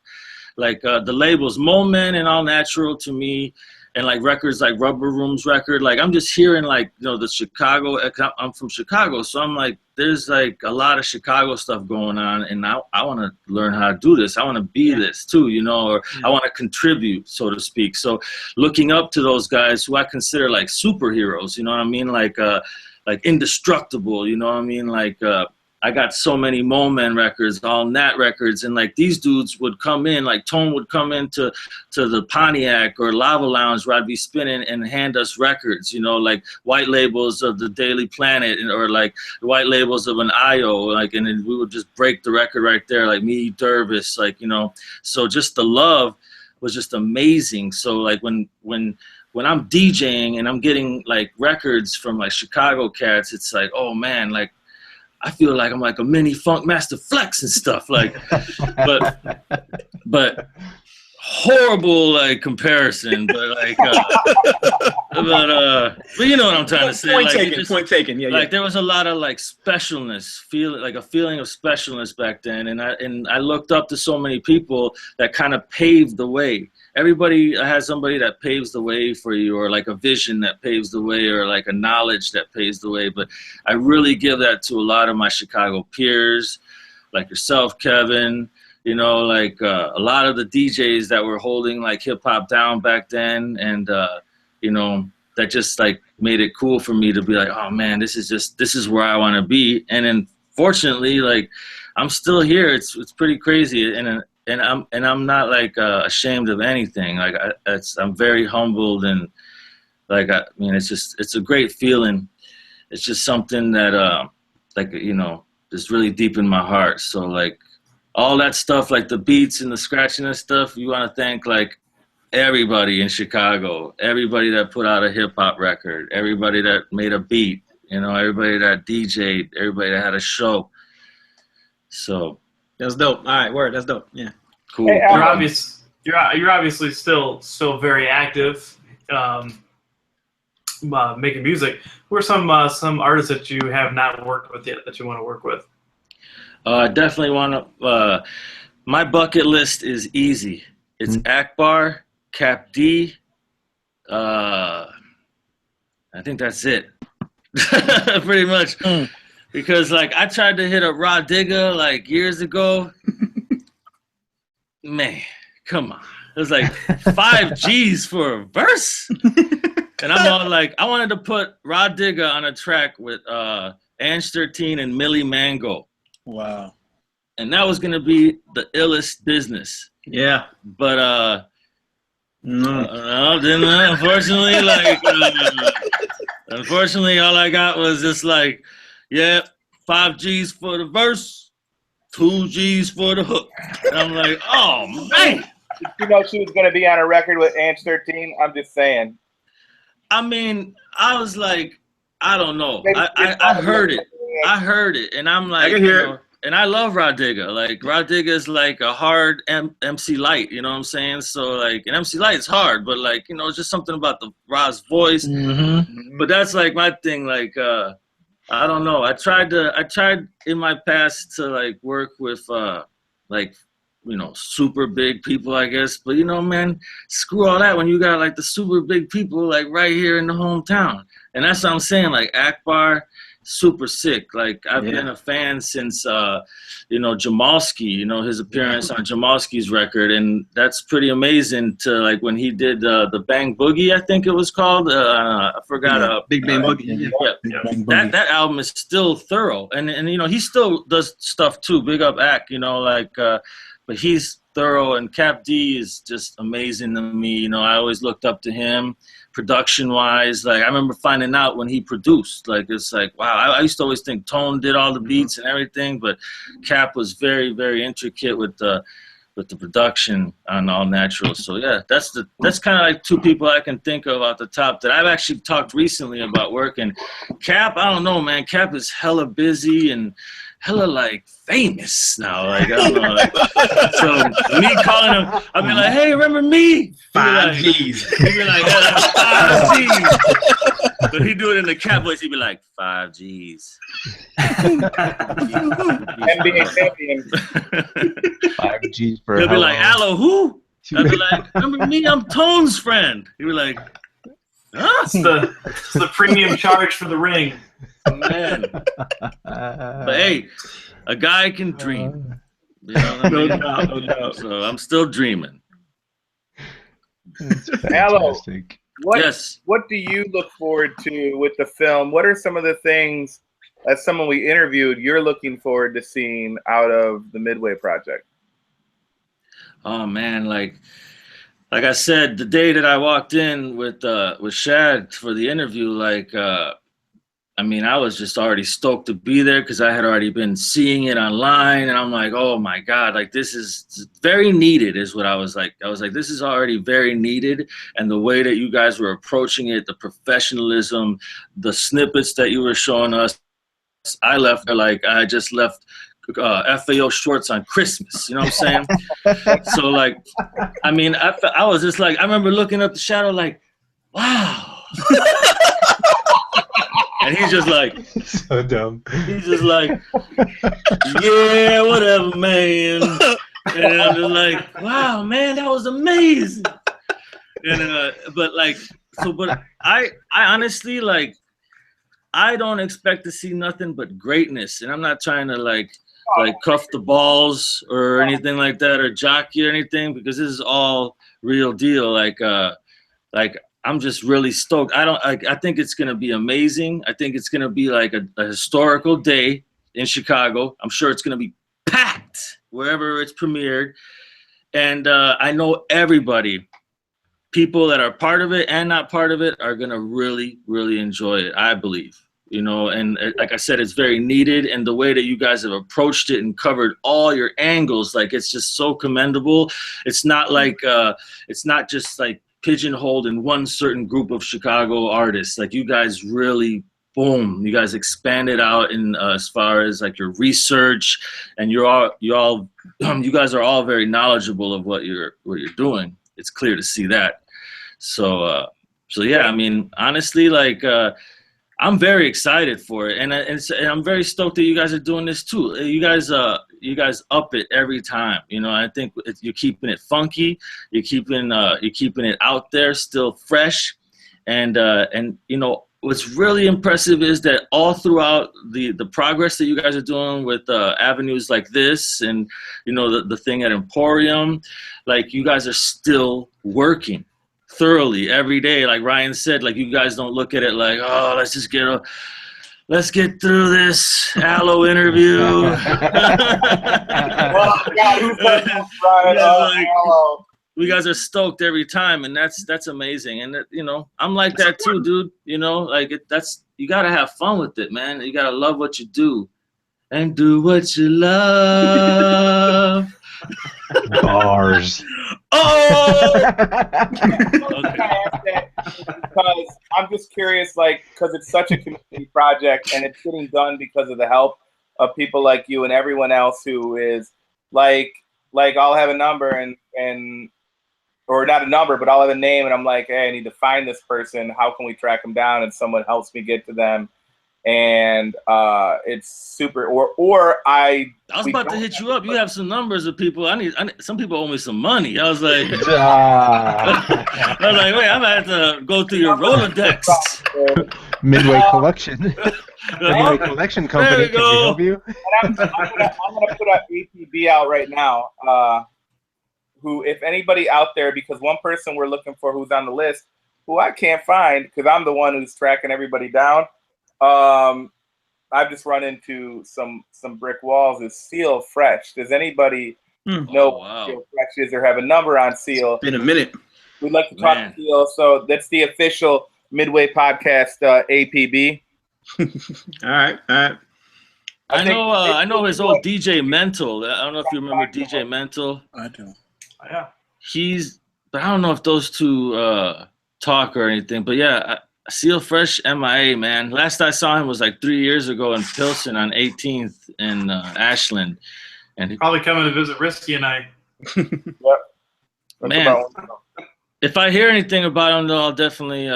Speaker 3: like the labels Moment and All Natural to me. And like records like Rubber Room's record, like I'm just hearing like, you know, the Chicago, I'm from Chicago. So I'm like, there's like a lot of Chicago stuff going on. And I want to learn how to do this. I want to be this too, you know, or I want to contribute, so to speak. So looking up to those guys who I consider like superheroes, you know what I mean? Like indestructible, you know what I mean? Like, I got so many Moment records, all Nat records, and like these dudes would come in, like Tone would come into the Pontiac or Lava Lounge where I'd be spinning and hand us records, you know, like white labels of the Daily Planet or like white labels of an IO, like, and then we would just break the record right there, like me, Dervis, like, you know, so just the love was just amazing. So like when I'm DJing and I'm getting like records from like Chicago cats, it's like, oh man, like, I feel like I'm like a mini Funk Master Flex and stuff, like, but horrible like comparison, but like, but you know what I'm trying to say.
Speaker 7: Point taken. Yeah.
Speaker 3: Like there was a lot of like specialness, a feeling of specialness back then, and I looked up to so many people that kind of paved the way. Everybody has somebody that paves the way for you, or like a vision that paves the way, or like a knowledge that paves the way. But I really give that to a lot of my Chicago peers, like yourself, Kevin, you know, like a lot of the DJs that were holding like hip hop down back then. And, you know, that just like made it cool for me to be like, oh man, this is where I want to be. And then fortunately, like I'm still here. It's pretty crazy. And I'm not like ashamed of anything. Like I'm very humbled, and like I mean, it's a great feeling. It's just something that like, you know, is really deep in my heart. So like all that stuff, like the beats and the scratching and stuff, you want to thank like everybody in Chicago, everybody that put out a hip hop record, everybody that made a beat, you know, everybody that DJ'd, everybody that had a show. So.
Speaker 7: That's dope. All right, word. That's dope. Yeah.
Speaker 3: Cool.
Speaker 4: Hey, you're obviously still very active, making music. Who are some artists that you have not worked with yet that you want to work with?
Speaker 3: Definitely want to. My bucket list is easy. It's Akbar, Cap D. I think that's it. Pretty much. Because like I tried to hit a Raw Digga like years ago. Man, come on. It was like 5 G's for a verse. And I'm all like, I wanted to put Raw Digga on a track with Ange 13 and Millie Mango.
Speaker 6: Wow.
Speaker 3: And that was gonna be the illest business.
Speaker 7: Yeah.
Speaker 3: But unfortunately, like unfortunately all I got was just like, yeah, 5 G's for the verse, 2 G's for the hook. And I'm like, oh man.
Speaker 5: You know she was gonna be on a record with Ange 13? I'm just saying.
Speaker 3: I mean, I was like, I don't know. I heard it. I heard it, and I'm like,
Speaker 7: I can hear it.
Speaker 3: And I love Raw Digga. Like Raw Digga is like a hard MC Light, you know what I'm saying? So like an MC Light is hard, but like, you know, it's just something about the Ra's voice. But that's like my thing. Like I don't know. I tried in my past to like work with like, you know, super big people, I guess. But you know, man, screw all that when you got like the super big people like right here in the hometown. And that's what I'm saying. Like Akbar, super sick. Like I've been a fan since you know, Jamalski, you know, his appearance on Jamalski's record, and that's pretty amazing to like when he did the Bang Boogie, I think it was called. I forgot.
Speaker 7: Big Bang Boogie.
Speaker 3: That album is still thorough, and you know, he still does stuff too. Big up Ak, you know, like but he's thorough, and Cap D is just amazing to me. You know, I always looked up to him production-wise. Like, I remember finding out when he produced. Like, it's like, wow, I used to always think Tone did all the beats and everything, but Cap was very, very intricate with the production on All Natural. So, yeah, that's kind of like 2 people I can think of off the top that I've actually talked recently about working. Cap, I don't know, man. Cap is hella busy and hella like famous now, like I don't know. Like, so me calling him, I'll be like, "Hey, remember me?"
Speaker 7: 5 G's.
Speaker 3: He'd be like, "5 G's." But he'd do it in the Cap voice. He'd be like, 5 G's.
Speaker 5: NBA champion.
Speaker 1: 5 G's for.
Speaker 3: He'll be like, "Alo, who?" I'd be like, "Remember me? I'm Tone's friend." He'd be like, "Huh?"
Speaker 4: It's the premium charge for the ring.
Speaker 3: Man. But hey, a guy can dream. You know what I mean?
Speaker 7: No doubt.
Speaker 3: So I'm still dreaming.
Speaker 5: Alo,
Speaker 3: Yes.
Speaker 5: What do you look forward to with the film? What are some of the things, as someone we interviewed, you're looking forward to seeing out of the Midway project?
Speaker 3: Oh man, like I said, the day that I walked in with Shad for the interview, like I mean, I was just already stoked to be there because I had already been seeing it online, and I'm like, oh my God, like this is very needed is what I was like. I was like, this is already very needed, and the way that you guys were approaching it, the professionalism, the snippets that you were showing us, I left like I just left FAO shorts on Christmas, you know what I'm saying? So like, I mean, I was just like, I remember looking up the shadow like, wow. And he's just like,
Speaker 1: so dumb.
Speaker 3: He's just like, yeah, whatever, man. And I'm just like, wow, man, that was amazing. And but like, so, but I honestly like, I don't expect to see nothing but greatness, and I'm not trying to like cuff the balls or anything like that or jockey or anything, because this is all real deal. Like I'm just really stoked. I think it's gonna be amazing. I think it's gonna be like a historical day in Chicago. I'm sure it's gonna be packed wherever it's premiered, and I know everybody, people that are part of it and not part of it, are gonna really, really enjoy it. I believe, you know. And like I said, it's very needed, and the way that you guys have approached it and covered all your angles, like it's just so commendable. It's not like it's not just like pigeonholed in one certain group of Chicago artists. Like you guys really, boom, you guys expanded out in as far as like your research, and you guys are all very knowledgeable of what you're doing. It's clear to see that. So yeah, I mean, honestly, like I'm very excited for it, and I'm very stoked that you guys are doing this too. You guys up it every time. You know, I think you're keeping it funky. You're keeping it out there, still fresh, and you know what's really impressive is that all throughout the progress that you guys are doing with avenues like this, and you know the thing at Emporium, like you guys are still working thoroughly every day. Like Ryan said, like you guys don't look at it like, oh, let's get through this Alo interview. You guys are stoked every time, and that's amazing. And you know, I'm like that too, dude. You know, like you gotta have fun with it, man. You gotta love what you do, and do what you love.
Speaker 1: Bars.
Speaker 5: Oh! Okay. Because I'm just curious, like, because it's such a community project and it's getting done because of the help of people like you and everyone else who is like I'll have a number and or not a number, but I'll have a name and I'm like, hey, I need to find this person. How can we track them down? And someone helps me get to them. And it's super. Or I was
Speaker 3: about to hit you up. You have some numbers of people. I need some people owe me some money. I was like, wait, I'm gonna have to go through your Rolodex.
Speaker 1: Midway Collection. Midway Collection Company. Can we help you?
Speaker 5: And I'm gonna put an APB out right now. Who, if anybody out there, because one person we're looking for who's on the list, who I can't find because I'm the one who's tracking everybody down. I've just run into some brick walls. Is Seal Fresh? Does anybody know what Seal Fresh is or have a number on Seal?
Speaker 7: It's been a minute.
Speaker 5: We'd like to talk to Seal. So that's the official Midway Podcast APB.
Speaker 7: All right.
Speaker 3: I know his old DJ Mental. I don't know if you remember DJ Mental.
Speaker 6: I do.
Speaker 4: Yeah.
Speaker 3: But I don't know if those two talk or anything. But yeah. Seal Fresh MIA, man. Last I saw him was like 3 years ago in Pilsen on 18th in Ashland. And
Speaker 4: probably coming to visit Risky and I.
Speaker 5: Yep.
Speaker 3: Man, if I hear anything about him, though, I'll definitely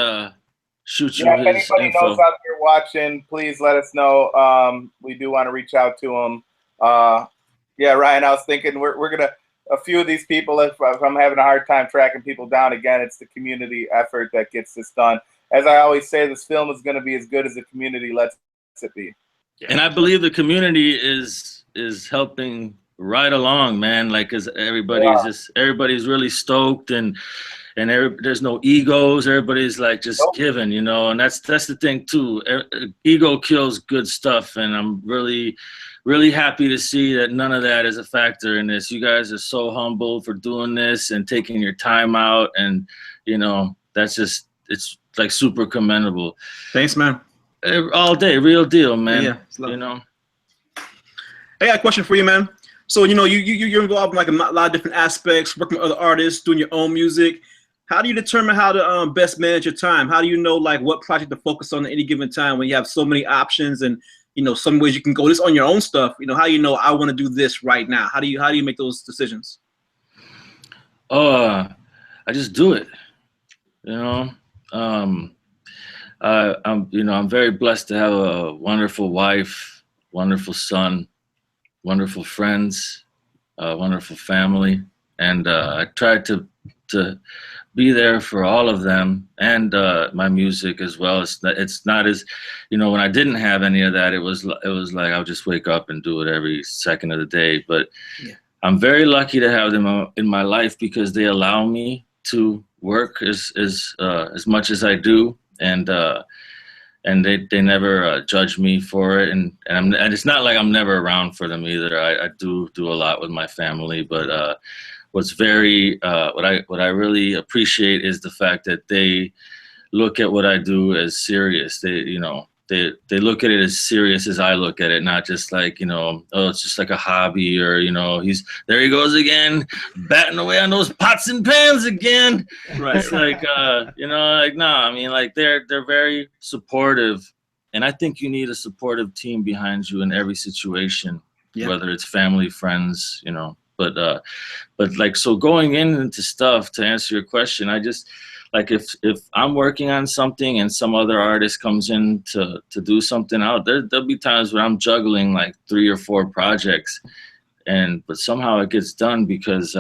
Speaker 3: shoot you his
Speaker 5: if anybody
Speaker 3: info.
Speaker 5: knows out there watching, please let us know. We do want to reach out to him. Yeah, Ryan, I was thinking we're going to, a few of these people, if I'm having a hard time tracking people down, again, it's the community effort that gets this done. As I always say, this film is going to be as good as the community lets it be.
Speaker 3: And I believe the community is helping right along, man. Like, cause everybody's really stoked, and there's no egos. Everybody's like just giving, you know. And that's the thing too. Ego kills good stuff, and I'm really, really happy to see that none of that is a factor in this. You guys are so humble for doing this and taking your time out, and you know that's just it's like super commendable.
Speaker 7: Thanks, man.
Speaker 3: All day, real deal, man.
Speaker 7: Yeah,
Speaker 3: you know.
Speaker 7: Hey, I got a question for you, man. So you know you're involved in like a lot of different aspects, working with other artists, doing your own music. How do you determine how to best manage your time? How do you know like what project to focus on at any given time when you have so many options and you know some ways you can go this on your own stuff? You know, how do you know I want to do this right now? How do you make those decisions?
Speaker 3: I just do it. You know. I'm very blessed to have a wonderful wife, wonderful son, wonderful friends, wonderful family, and I try to be there for all of them and my music as well. It's not as, you know, when I didn't have any of that, it was like I'll just wake up and do it every second of the day. But I'm very lucky to have them in my life because they allow me to work as much as I do, and they never judge me for it, and it's not like I'm never around for them either. I do a lot with my family, but what's very what I really appreciate is the fact that they look at what I do as serious. They look at it as serious as I look at it, not just like, you know, oh, it's just like a hobby, or, you know, there he goes again, batting away on those pots and pans again. Right. It's like, you know, like, no, I mean, like they're very supportive, and I think you need a supportive team behind you in every situation, whether it's family, friends, you know, but like, so going into stuff, to answer your question, like if I'm working on something and some other artist comes in to do something out, there'll be times when I'm juggling like 3 or 4 projects, but somehow it gets done because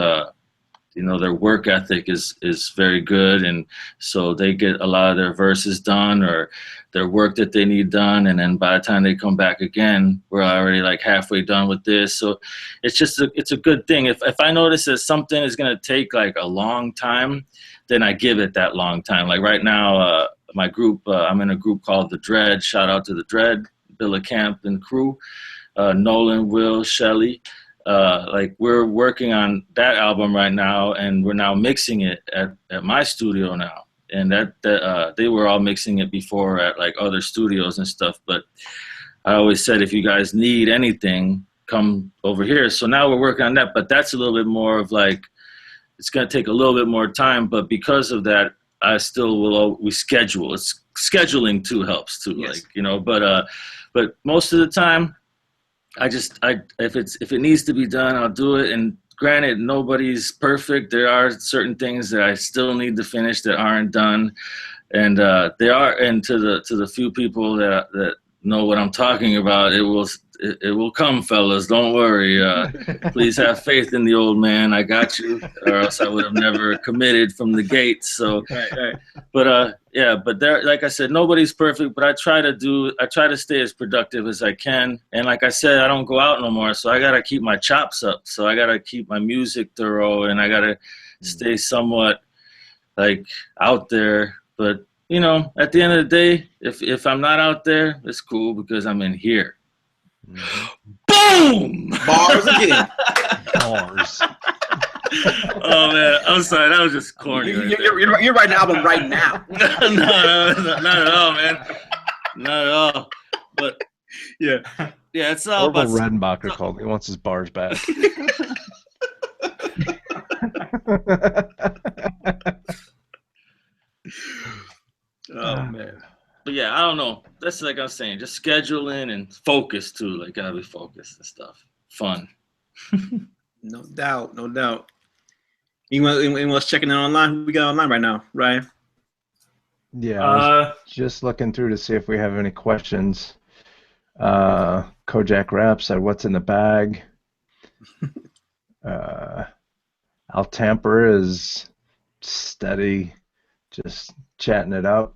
Speaker 3: you know, their work ethic is very good, and so they get a lot of their verses done or their work that they need done, and then by the time they come back again, we're already like halfway done with this. So it's just it's a good thing. If I notice that something is gonna take like a long time, then I give it that long time. Like right now, my group, I'm in a group called The Dread. Shout out to The Dread, Billa Camp and crew, Nolan, Will, Shelly. Like we're working on that album right now, and we're now mixing it at my studio now. And that they were all mixing it before at like other studios and stuff. But I always said, if you guys need anything, come over here. So now we're working on that, but that's a little bit more of like, it's going to take a little bit more time. But because of that, I still we schedule. It's scheduling too helps too, yes. Like, you know, but most of the time, if it needs to be done, I'll do it. And granted, nobody's perfect. There are certain things that I still need to finish that aren't done, and they are. And to the few people that know what I'm talking about, it will come, fellas. Don't worry. Please have faith in the old man. I got you, or else I would have never committed from the gate. So, right. But yeah, but there, like I said, nobody's perfect. But I try to stay as productive as I can. And like I said, I don't go out no more, so I gotta keep my chops up. So I gotta keep my music thorough, and I gotta stay somewhat like out there. But you know, at the end of the day, if I'm not out there, it's cool because I'm in here. Boom!
Speaker 7: Bars again.
Speaker 1: Bars.
Speaker 3: Oh man, I'm sorry, that was just corny.
Speaker 7: You're writing an album right now.
Speaker 3: No, not at all, man. Not at all. But yeah, it's all
Speaker 1: Orville
Speaker 3: about.
Speaker 1: Redenbacher called me. He wants his bars back.
Speaker 3: Oh man. But yeah, I don't know. That's like I was saying, just scheduling and focus too. Like gotta be focused and stuff. Fun.
Speaker 7: No doubt. Anyone's checking in online? Who we got online right now, Ryan?
Speaker 1: Yeah, I was just looking through to see if we have any questions. Kojak Rap said, "What's in the bag?" Al Tamper is steady, just chatting it up.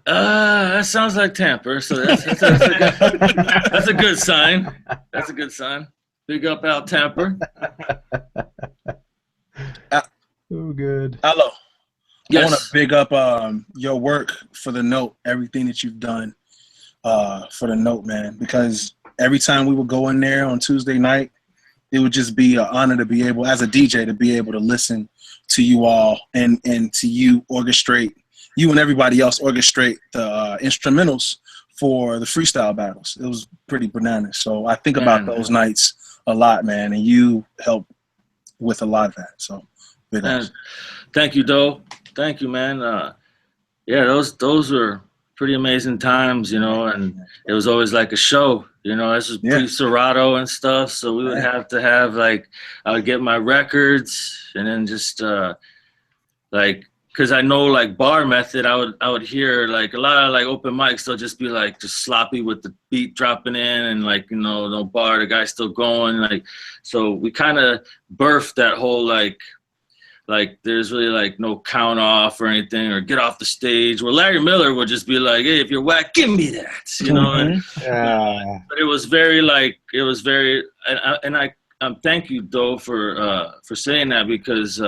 Speaker 3: That sounds like Tamper, so that's a good sign. That's a good sign. Big up Al Tamper.
Speaker 1: Oh, good.
Speaker 6: Alo,
Speaker 3: Yes.
Speaker 6: I want to big up your work for the Note, everything that you've done for the Note, man, because every time we would go in there on Tuesday night, it would just be an honor to be able, as a DJ, to be able to listen to you all and to you orchestrate, you and everybody else orchestrate the instrumentals for the freestyle battles. It was pretty bananas. So I think about those nights a lot, man, and you help with a lot of that. So big ups.
Speaker 3: Thank you, Doe. Thank you, man. Yeah, those were pretty amazing times, you know, and it was always like a show, you know. This was pre-Serato and stuff, so we would have to have, like, I would get my records and then just like, because I know, like, bar method, I would hear, like, a lot of, like, open mics, they'll just be, like, just sloppy with the beat dropping in and, like, you know, no bar, the guy's still going, like, so we kind of birthed that whole, like there's really, like, no count off or anything or get off the stage, where Larry Miller would just be like, hey, if you're whack, give me that, you know. But it was very, like, and I thank you, though, for saying that, because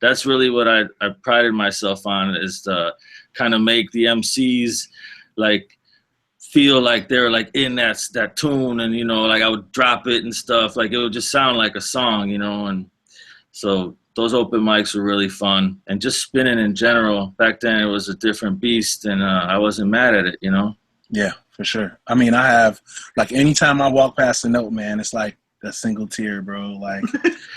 Speaker 3: that's really what I prided myself on, is to kind of make the MCs, like, feel like they're, like, in that tune, and, you know, like, I would drop it and stuff, like, it would just sound like a song, you know. And so those open mics were really fun, and just spinning in general. Back then, it was a different beast, and I wasn't mad at it, you know. Yeah,
Speaker 6: for sure. I mean, I have, like, anytime I walk past the Note, man, it's like a single tear, bro. Like,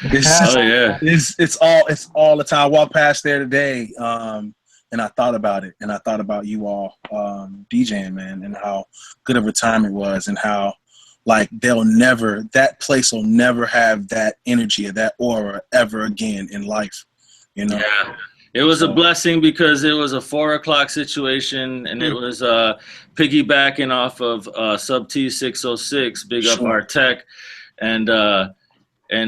Speaker 6: it's it's all the time. I walked past there today, and I thought about it, and I thought about you all DJing, man, and how good of a time it was, and how, like, that place will never have that energy or that aura ever again in life, you know?
Speaker 3: It was a blessing because it was a 4 o'clock situation, and it was piggybacking off of Sub T606, big up our tech, and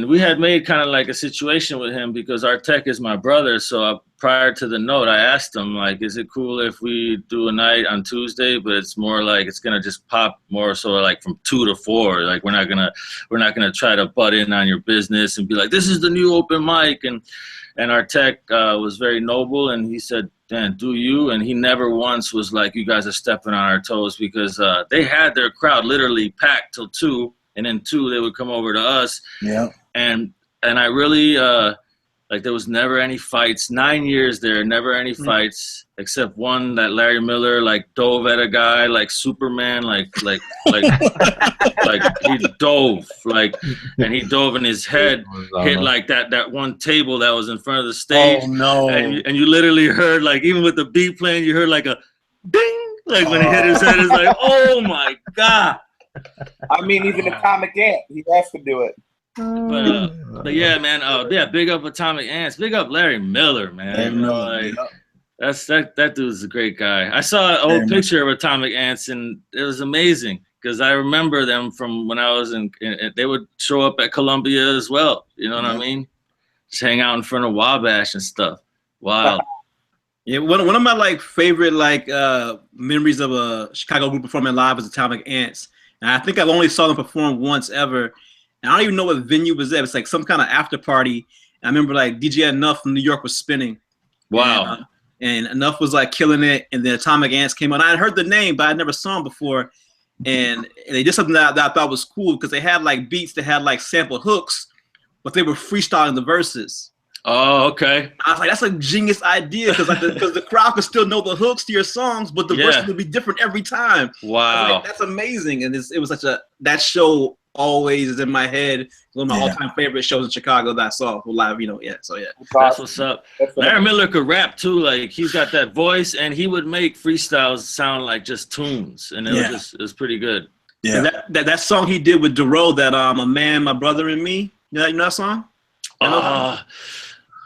Speaker 3: we had made kind of like a situation with him because our tech is my brother. So prior to the note, I asked him like, "Is it cool if we do a night on Tuesday, but it's more like it's gonna just pop more so like from 2 to 4. Like we're not gonna try to butt in on your business and be like, this is the new open mic." And our tech was very noble, and he said, "Dan, do you?" And he never once was like, "You guys are stepping on our toes," because they had their crowd literally packed till 2. And then 2, they would come over to us.
Speaker 6: Yeah.
Speaker 3: And I really like there was never any fights. 9 years there, never any fights except one that Larry Miller like dove at a guy like Superman, like he dove and he dove and his head hit like that one table that was in front of the stage.
Speaker 6: Oh no!
Speaker 3: And you literally heard like even with the beat playing, you heard like a ding, like when he hit his head. It's like, oh my God.
Speaker 5: I mean, even Atomic Ant, he has to do it.
Speaker 3: But yeah, man. Yeah, big up Atomic Ants. Big up Larry Miller, man. That dude's a great guy. I saw an old picture of Atomic Ants, and it was amazing because I remember them from when I was in. They would show up at Columbia as well. You know what I mean? Just hang out in front of Wabash and stuff. Wow.
Speaker 7: Yeah, one of my like favorite like memories of a Chicago group performing live was Atomic Ants. And I think I've only saw them perform once ever. And I don't even know what venue was at. It's like some kind of after party. And I remember like DJ Enough from New York was spinning.
Speaker 3: Wow.
Speaker 7: And Enough was like killing it. And then Atomic Ants came on. I had heard the name, but I never saw them before. And they did something that I thought was cool because they had like beats that had like sample hooks, but they were freestyling the verses.
Speaker 3: Oh, okay.
Speaker 7: I was like, that's a genius idea because the crowd could still know the hooks to your songs, but the verses would be different every time.
Speaker 3: Wow,
Speaker 7: like, that's amazing. And it was such that show always is in my head. One of my all-time favorite shows in Chicago that I saw live. So
Speaker 3: that's what's up. Larry Miller could rap too. Like he's got that voice, and he would make freestyles sound like just tunes, and it was pretty good.
Speaker 7: Yeah, that song he did with Dero, that A Man, My Brother, and Me. You know that song?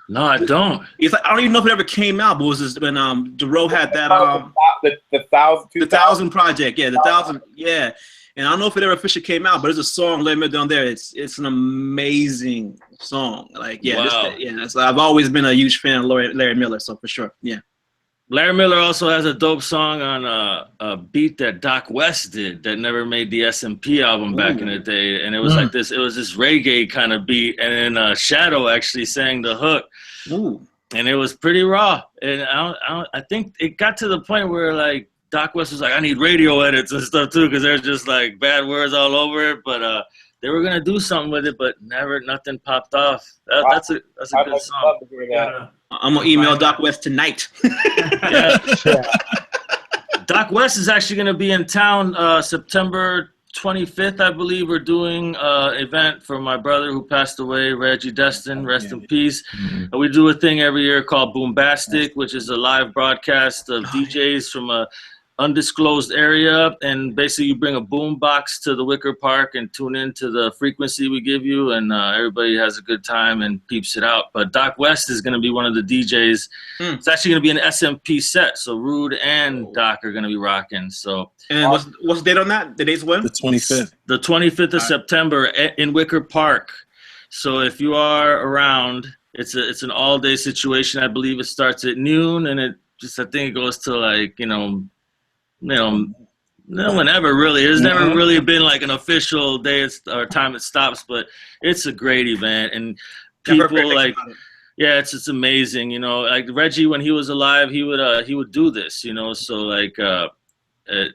Speaker 3: No, I don't.
Speaker 7: It's like I don't even know if it ever came out, but it was just when Dero had that
Speaker 5: the
Speaker 7: 1000 project, the 1000, and I don't know if it ever officially came out, but there's a song Larry Miller down there. It's an amazing song. Like I've always been a huge fan of Larry Miller, so for sure,
Speaker 3: Larry Miller also has a dope song on a beat that Doc West did that never made the S&P album back in the day, and it was like this. It was this reggae kind of beat, and then Shadow actually sang the hook, and it was pretty raw. And I think it got to the point where like Doc West was like, I need radio edits and stuff too, because there's just like bad words all over it. But they were gonna do something with it, but nothing popped off. That's a good song.
Speaker 7: I'm gonna email Doc West tonight.
Speaker 3: Doc West is actually gonna be in town September 25th, I believe. We're doing an event for my brother who passed away, Reggie Destin, rest in peace. And we do a thing every year called Boombastic, which is a live broadcast of DJs from a undisclosed area, and basically you bring a boom box to the Wicker Park and tune into the frequency we give you, and everybody has a good time and peeps it out. But Doc West is going to be one of the DJs. It's actually going to be an SMP set, so Rude and Doc are going to be rocking. So,
Speaker 7: and what's the date on that? The date's when?
Speaker 6: The 25th.
Speaker 3: The 25th of September in Wicker Park. So if you are around, it's an all day situation. I believe it starts at noon, and I think it goes to like whenever really. There's never really been like an official day or time it stops, but it's a great event, and people like, it's amazing. Like Reggie, when he was alive, he would do this. So like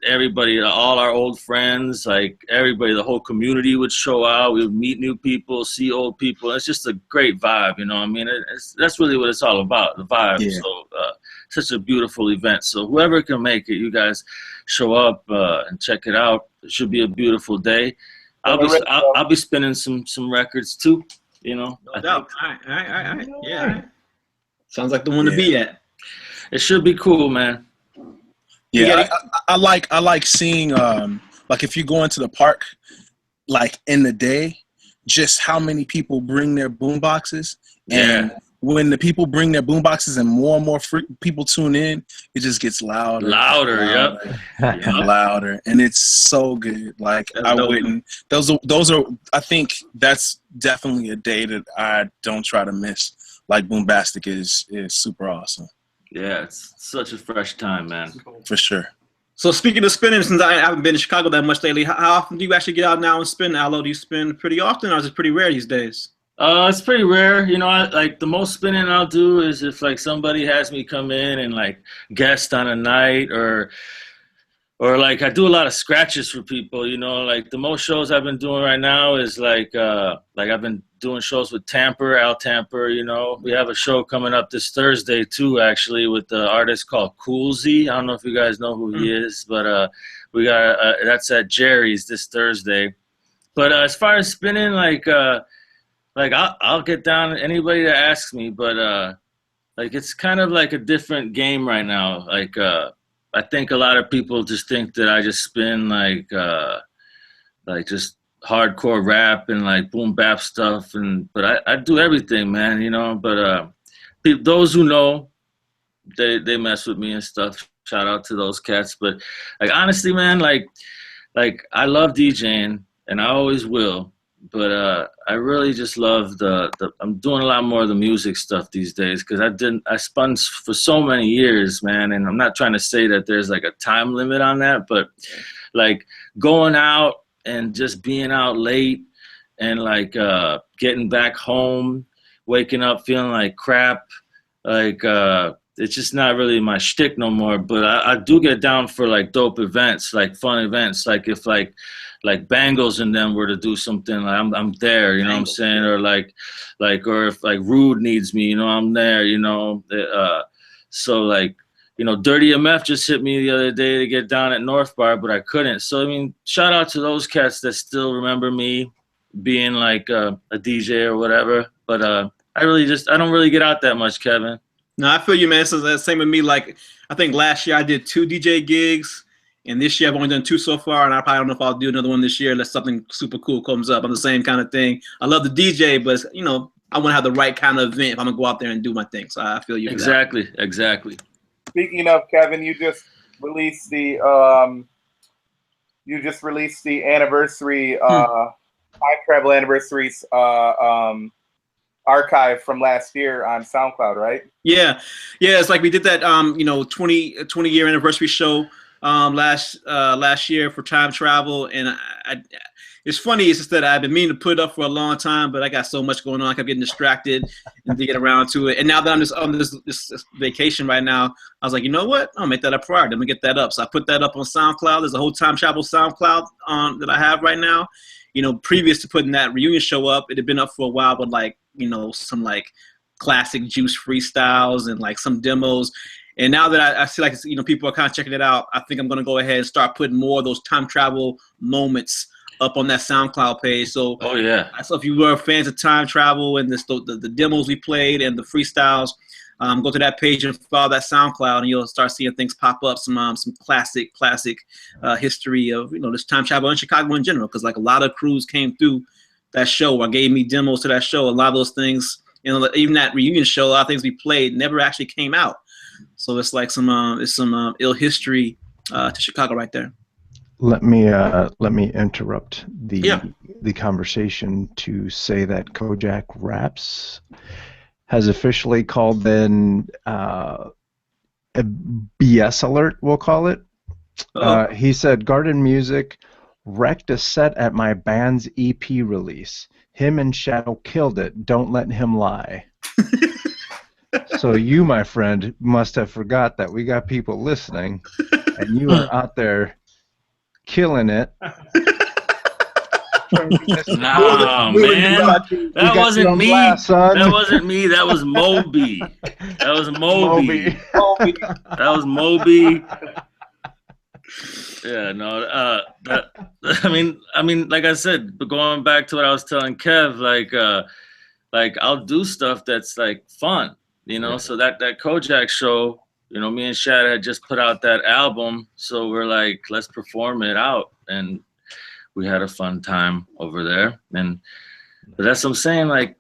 Speaker 3: everybody, all our old friends, like everybody, the whole community would show out. We would meet new people, see old people. It's just a great vibe. I mean, that's really what it's all about, the vibe. Yeah. So such a beautiful event. So whoever can make it, you guys show up and check it out. It should be a beautiful day. I'll be spinning some records too.
Speaker 7: No doubt. All right. Yeah. Sounds like the one to be at.
Speaker 3: It should be cool, man.
Speaker 6: Yeah, I like seeing like if you go into the park, like in the day, just how many people bring their boom boxes and when the people bring their boomboxes and more people tune in, it just gets louder, and louder, and it's so good. Like I wouldn't. Those are. I think that's definitely a day that I don't try to miss. Like Boombastic is super awesome.
Speaker 3: Yeah, it's such a fresh time, man.
Speaker 6: For sure.
Speaker 7: So speaking of spinning, since I haven't been in Chicago that much lately, how often do you actually get out now and spin? Alo, do you spin pretty often, or is it pretty rare these days?
Speaker 3: It's pretty rare. You know, like the most spinning I'll do is if like somebody has me come in and like guest on a night, or like I do a lot of scratches for people. You know, like the most shows I've been doing right now is like I've been doing shows with Al Tamper. You know, we have a show coming up this Thursday too, actually, with the artist called Coolzy. I don't know if you guys know who he is, but we got that's at Jerry's this Thursday. But as far as spinning, like I'll get down anybody that asks me, but like it's kind of like a different game right now. Like I think a lot of people just think that I just spin like just hardcore rap and like boom bap stuff, but I do everything, man, you know. But those who know, they mess with me and stuff. Shout out to those cats. But like honestly, man, like I love DJing and I always will. But I really just love I'm doing a lot more of the music stuff these days, because I spun for so many years, man. And I'm not trying to say that there's like a time limit on that, but like going out and just being out late and like getting back home, waking up feeling like crap, like it's just not really my shtick no more. But I do get down for like dope events, like fun events, like if like Bangles and them were to do something, like I'm there, you know what I'm saying? Or or if like Rude needs me, you know, I'm there, you know. So like, you know, Dirty MF just hit me the other day to get down at North Bar, but I couldn't. So I mean, shout out to those cats that still remember me being like a DJ or whatever. But I don't really get out that much, Kevin.
Speaker 7: No, I feel you, man. So that's the same with me. Like I think last year I did 2 DJ gigs. And this year I've only done 2 so far, and I probably don't know if I'll do another one this year unless something super cool comes up. I'm the same kind of thing. I love the DJ, but you know, I want to have the right kind of event if I'm gonna go out there and do my thing. So I feel you.
Speaker 3: Exactly.
Speaker 5: Speaking of, Kevin, you just released the anniversary Time Travel anniversary archive from last year on SoundCloud, right? Yeah.
Speaker 7: It's like we did that 20 year anniversary show last year for time travel, and it's funny, it's just that I've been meaning to put it up for a long time, but I got so much going on, I kept getting distracted and to get around to it. And now that I'm just on this vacation right now, I was like, you know what, I'll make that a priority. Let me get that up. So I put that up on SoundCloud. There's a whole time travel SoundCloud that I have right now. You know, previous to putting that reunion show up, it had been up for a while, but like, you know, some like classic Juice freestyles and like some demos. And now that I see like, you know, people are kind of checking it out, I think I'm going to go ahead and start putting more of those time travel moments up on that SoundCloud page. So, so if you were fans of time travel and the demos we played and the freestyles, go to that page and follow that SoundCloud, and you'll start seeing things pop up. Some classic history of, you know, this time travel in Chicago in general. Because like a lot of crews came through that show or gave me demos to that show. A lot of those things, you know, even that reunion show, a lot of things we played never actually came out. So it's like some ill history to Chicago right there.
Speaker 1: Let me interrupt the conversation to say that Kojak Raps has officially called in a BS alert, we'll call it. He said Garden Music wrecked a set at my band's EP release. Him and Shadow killed it. Don't let him lie. So you, my friend, must have forgot that we got people listening, and you are out there killing it.
Speaker 3: Nah, man, that wasn't me. That wasn't me. That was Moby. That was Moby. That was Moby. Yeah, no. I mean, like I said, but going back to what I was telling Kev, like I'll do stuff that's like fun. You know, so that Kojak show, you know, me and Shad had just put out that album, so we're like, let's perform it out, and we had a fun time over there. But that's what I'm saying, like,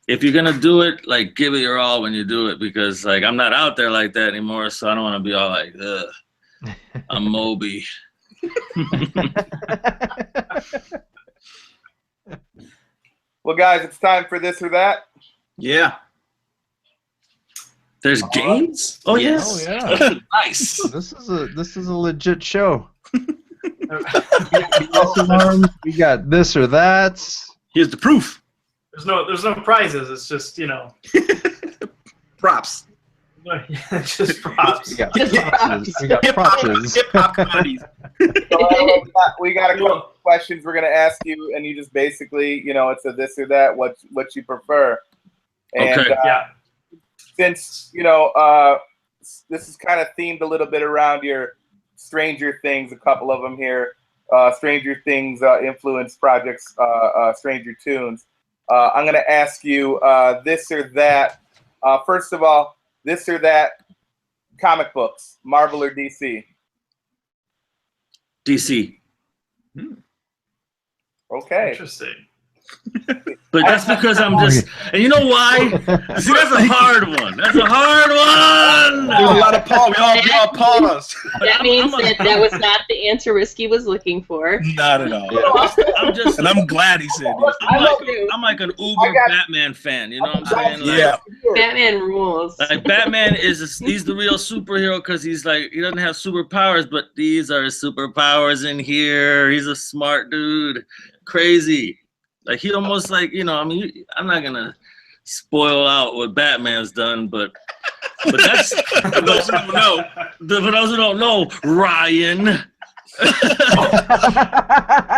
Speaker 3: if you're gonna do it, like give it your all when you do it, because like I'm not out there like that anymore, so I don't want to be all like, ugh, I'm Moby.
Speaker 5: Well, guys, it's time for this or that.
Speaker 7: Yeah.
Speaker 3: There's games? Oh
Speaker 7: Yes.
Speaker 3: yes.
Speaker 1: Oh yeah.
Speaker 3: Nice.
Speaker 1: This is a legit show. We got this or that.
Speaker 7: Here's the proof.
Speaker 4: There's no prizes. It's just, you know,
Speaker 7: Props.
Speaker 4: just props.
Speaker 1: We got props. We got props.
Speaker 7: Hip-hop commodities.
Speaker 5: So, we got a couple questions we're gonna ask you, and you just basically, you know, it's a this or that. What you prefer? And
Speaker 3: Okay.
Speaker 4: Yeah.
Speaker 5: since you know, this is kind of themed a little bit around your Stranger Things. A couple of them here. Stranger Things influence projects. Stranger Tunes. I'm gonna ask you this or that. First of all, this or that comic books, Marvel or DC?
Speaker 3: DC.
Speaker 5: Okay.
Speaker 4: Interesting.
Speaker 3: But that's because I'm just, and you know why? See, that's a hard one. That's a hard one.
Speaker 7: There's a lot of pause. We all pause.
Speaker 2: That means that was not the answer Risky was looking for.
Speaker 6: Not at all.
Speaker 3: I'm just,
Speaker 6: And I'm glad he said this.
Speaker 3: I'm like an uber Batman fan. You know what I'm saying? Like,
Speaker 6: Yeah.
Speaker 2: Batman rules.
Speaker 3: Like Batman he's the real superhero because he's like, he doesn't have superpowers, but these are his superpowers in here. He's a smart dude, crazy. Like he almost like, you know, I mean, I'm not gonna spoil out what Batman's done, but that's for those who don't know. For those who don't know, Ryan.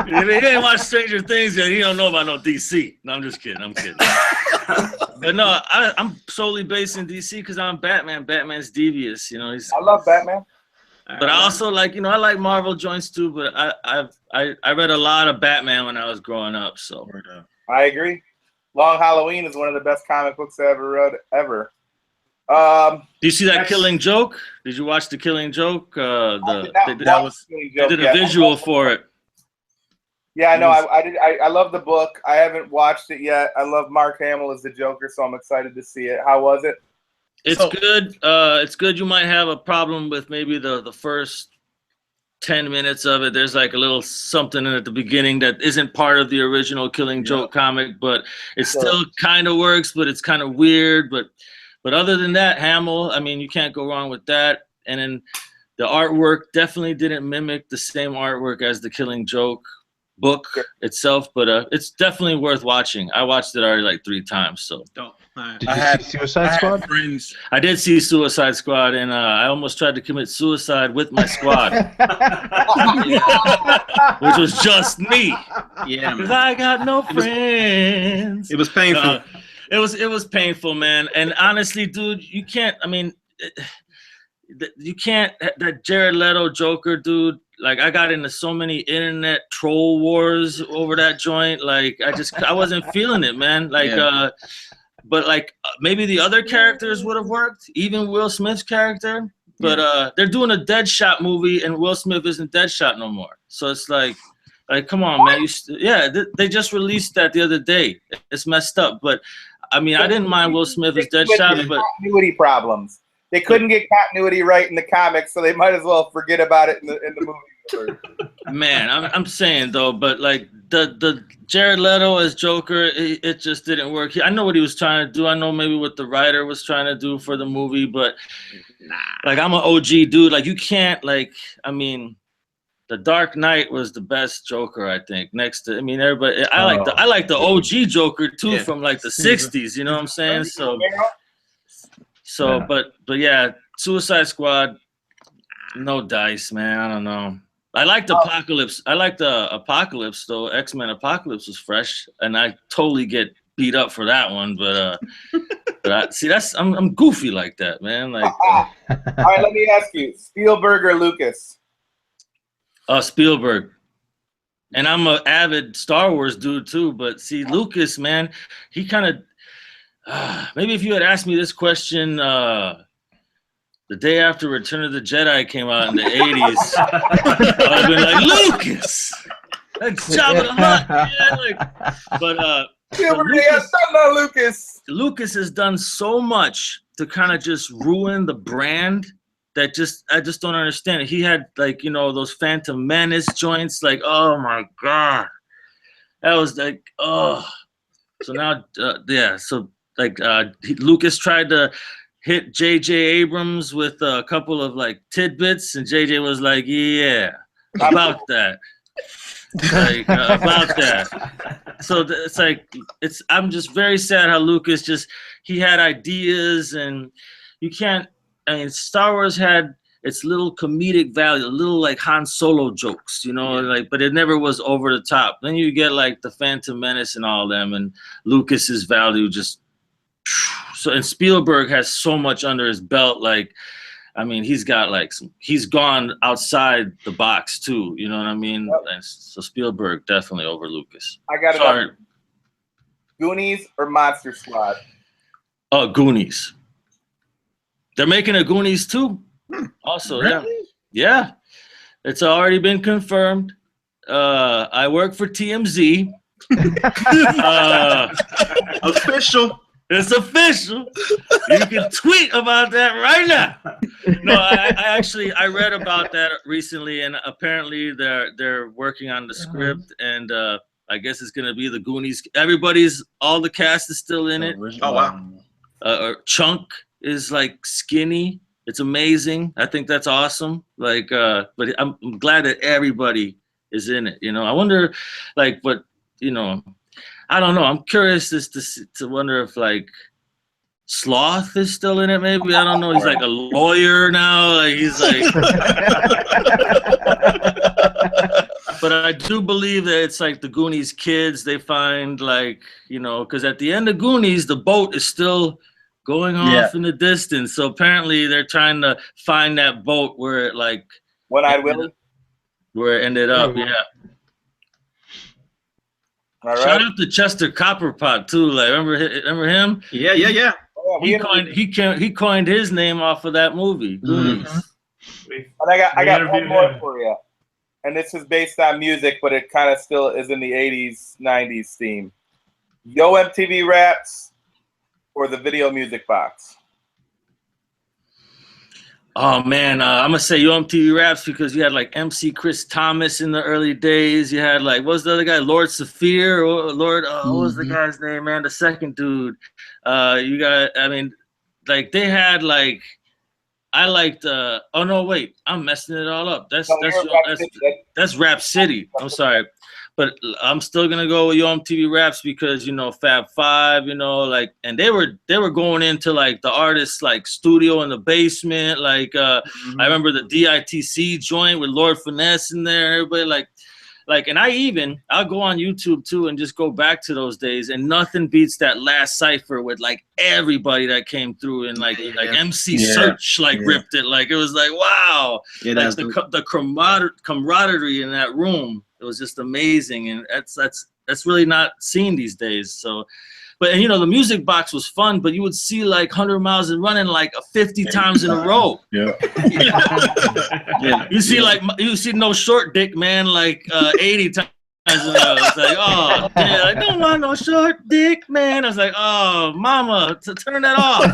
Speaker 3: If he didn't watch Stranger Things yet, he don't know about no DC. No, I'm just kidding. I'm kidding. But no, I'm solely based in DC because I'm Batman. Batman's devious, you know.
Speaker 5: I love Batman.
Speaker 3: But I also like, you know, I like Marvel joints too. But I read a lot of Batman when I was growing up. So
Speaker 5: I agree. Long Halloween is one of the best comic books I ever read ever.
Speaker 3: Do you see that Killing Joke? Did you watch the Killing Joke? They did a visual for it.
Speaker 5: Yeah, no, I did. I love the book. I haven't watched it yet. I love Mark Hamill as the Joker, so I'm excited to see it. How was it?
Speaker 3: It's good. It's good. You might have a problem with maybe the first 10 minutes of it. There's like a little something at the beginning that isn't part of the original Killing Joke comic, but it still kind of works, but it's kind of weird. But other than that, Hamill, I mean, you can't go wrong with that. And then the artwork definitely didn't mimic the same artwork as the Killing Joke book itself, but it's definitely worth watching. I watched it already like 3 times. So
Speaker 1: Did you see Suicide Squad?
Speaker 6: Friends.
Speaker 3: I did see Suicide Squad, and I almost tried to commit suicide with my squad, which was just me.
Speaker 7: Yeah,
Speaker 3: Because
Speaker 7: man.
Speaker 3: I got no friends.
Speaker 7: It was painful.
Speaker 3: It was painful, man. And honestly, dude, you can't. I mean, you can't. That Jared Leto Joker, dude. Like, I got into so many internet troll wars over that joint. Like, I wasn't feeling it, man. Like, but like maybe the other characters would have worked, even Will Smith's character. But they're doing a Deadshot movie, and Will Smith isn't Deadshot no more. So it's like come on, man. They just released that the other day. It's messed up. But I mean, I didn't mind Will Smith as Deadshot, but
Speaker 5: continuity problems. They couldn't get continuity right in the comics, so they might as well forget about it in the movie.
Speaker 3: Man, I'm saying though, but like the Jared Leto as Joker, it just didn't work. I know what he was trying to do. I know maybe what the writer was trying to do for the movie, but like I'm an OG dude. Like you can't I mean, The Dark Knight was the best Joker, I think. Next to, I mean, everybody. I like the OG Joker too from like the '60s. You know what I'm saying? So, but yeah, Suicide Squad, no dice, man. I don't know. I liked Apocalypse. I liked the Apocalypse though. X-Men Apocalypse was fresh, and I totally get beat up for that one. But I'm goofy like that, man. Like,
Speaker 5: all right, let me ask you: Spielberg or Lucas?
Speaker 3: Spielberg. And I'm an avid Star Wars dude too. But see, Lucas, man, he kind of. Maybe if you had asked me this question the day after Return of the Jedi came out in the 80s, I would have been like, Lucas! That's Jabba the Hutt, man! Like, Lucas has done so much to kind of just ruin the brand that I just don't understand it. He had like, those Phantom Menace joints, like, oh my God. That was like, oh. So now, Lucas tried to hit J.J. Abrams with a couple of like tidbits, and J.J. was like, yeah, about that. About that. So it's like, I'm just very sad how Lucas he had ideas, and you can't, Star Wars had its little comedic value, little like Han Solo jokes, but it never was over the top. Then you get like the Phantom Menace and all them, and Lucas's value and Spielberg has so much under his belt. Like, he's got like he's gone outside the box too. You know what I mean? Yep. So Spielberg definitely over Lucas.
Speaker 5: I got it. Sorry. Goonies or Monster Squad?
Speaker 3: Goonies. They're making a Goonies too. Also, really? Yeah. It's already been confirmed. I work for TMZ.
Speaker 7: Official.
Speaker 3: It's official. You can tweet about that right now. No, I read about that recently, and apparently they're working on the script, and I guess it's gonna be the Goonies. All the cast is still in it.
Speaker 7: Oh wow.
Speaker 3: Chunk is like skinny. It's amazing. I think that's awesome. Like, but I'm glad that everybody is in it. I wonder, like, what I don't know. I'm curious to wonder if like Sloth is still in it. Maybe, I don't know. He's like a lawyer now. Like he's like. But I do believe that it's like the Goonies kids. They find like because at the end of Goonies, the boat is still going off in the distance. So apparently they're trying to find that boat where it like
Speaker 5: One-Eyed Willie,
Speaker 3: where it ended up. Yeah.
Speaker 5: All right.
Speaker 3: Shout out to Chester Copperpot too. Like remember him?
Speaker 7: Yeah.
Speaker 5: Oh,
Speaker 3: He coined his name off of that movie.
Speaker 5: And I got one more for you. And this is based on music, but it kind of still is in the 80s, 90s theme. Yo MTV Raps or the Video Music Box?
Speaker 3: Oh man, I'm gonna say Yo MTV Raps because you had like MC Chris Thomas in the early days. You had like, what was the other guy? Lord Saphir or Lord? What was the guy's name, man? The second dude. You got. Like they had like. I liked. Oh no, wait, I'm messing it all up. That's Rap City. I'm sorry, but I'm still gonna go with Yo MTV Raps because Fab Five, and they were going into like the artist's like studio in the basement. Like I remember the DITC joint with Lord Finesse in there, and everybody and I'll go on YouTube too and just go back to those days, and nothing beats that last cipher with like everybody that came through and like MC Search ripped it. Like it was like wow, like the camaraderie in that room. It was just amazing, and that's really not seen these days. So, but the Music Box was fun, but you would see like 100 Miles and Running like 50 times in a row. Yeah. You see No Short Dick Man like 80 times in a row. It's like, oh, yeah, I don't want no short dick, man. I was like, oh, mama, turn that off.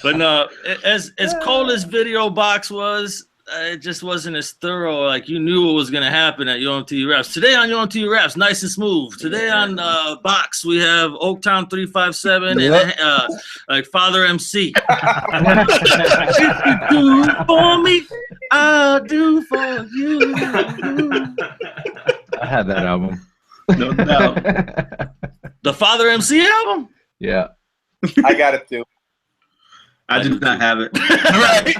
Speaker 3: But no, as cold as Video Box was, it just wasn't as thorough. Like you knew what was gonna happen at Yo MTV Raps. Today on Yo MTV Raps, nice and smooth. Today on Box, we have Oaktown 357 and like Father MC. If you do for me, I'll do for you.
Speaker 1: I had that album.
Speaker 7: No doubt.
Speaker 3: The Father MC album?
Speaker 1: Yeah.
Speaker 5: I got it too.
Speaker 7: I do not have it. Right?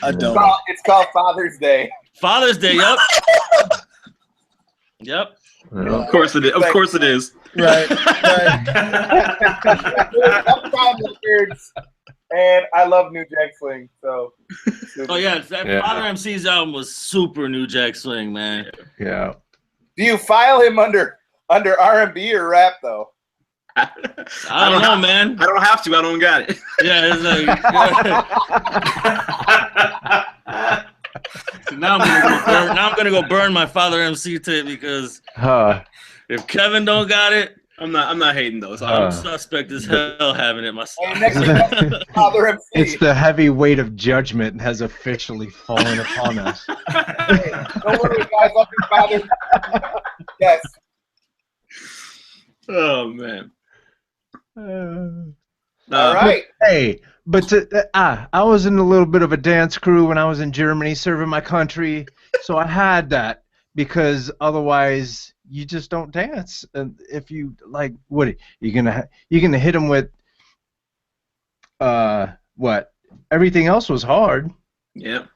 Speaker 7: I don't.
Speaker 5: It's called Father's Day.
Speaker 3: Father's Day, yep.
Speaker 7: Of course it is. Of course it is.
Speaker 6: Right.
Speaker 5: And I love New Jack Swing. So.
Speaker 3: Oh yeah, Father MC's album was super New Jack Swing, man.
Speaker 1: Yeah.
Speaker 5: Do you file him under R&B or rap though?
Speaker 3: I don't know, man.
Speaker 7: I don't have to. I don't got it.
Speaker 3: Yeah, it's like. Now I'm gonna go burn my Father MC tape because if Kevin don't got it, I'm not hating those. I'm suspect as hell having it myself.
Speaker 5: Father MC.
Speaker 1: It's the heavy weight of judgment has officially fallen upon us.
Speaker 5: Hey, don't worry, guys. Love your father. Yes.
Speaker 3: Oh man.
Speaker 5: All right.
Speaker 1: Hey, but I was in a little bit of a dance crew when I was in Germany serving my country, so I had that because otherwise you just don't dance. And if you like, what you're gonna hit them with? What? Everything else was hard.
Speaker 7: Yep.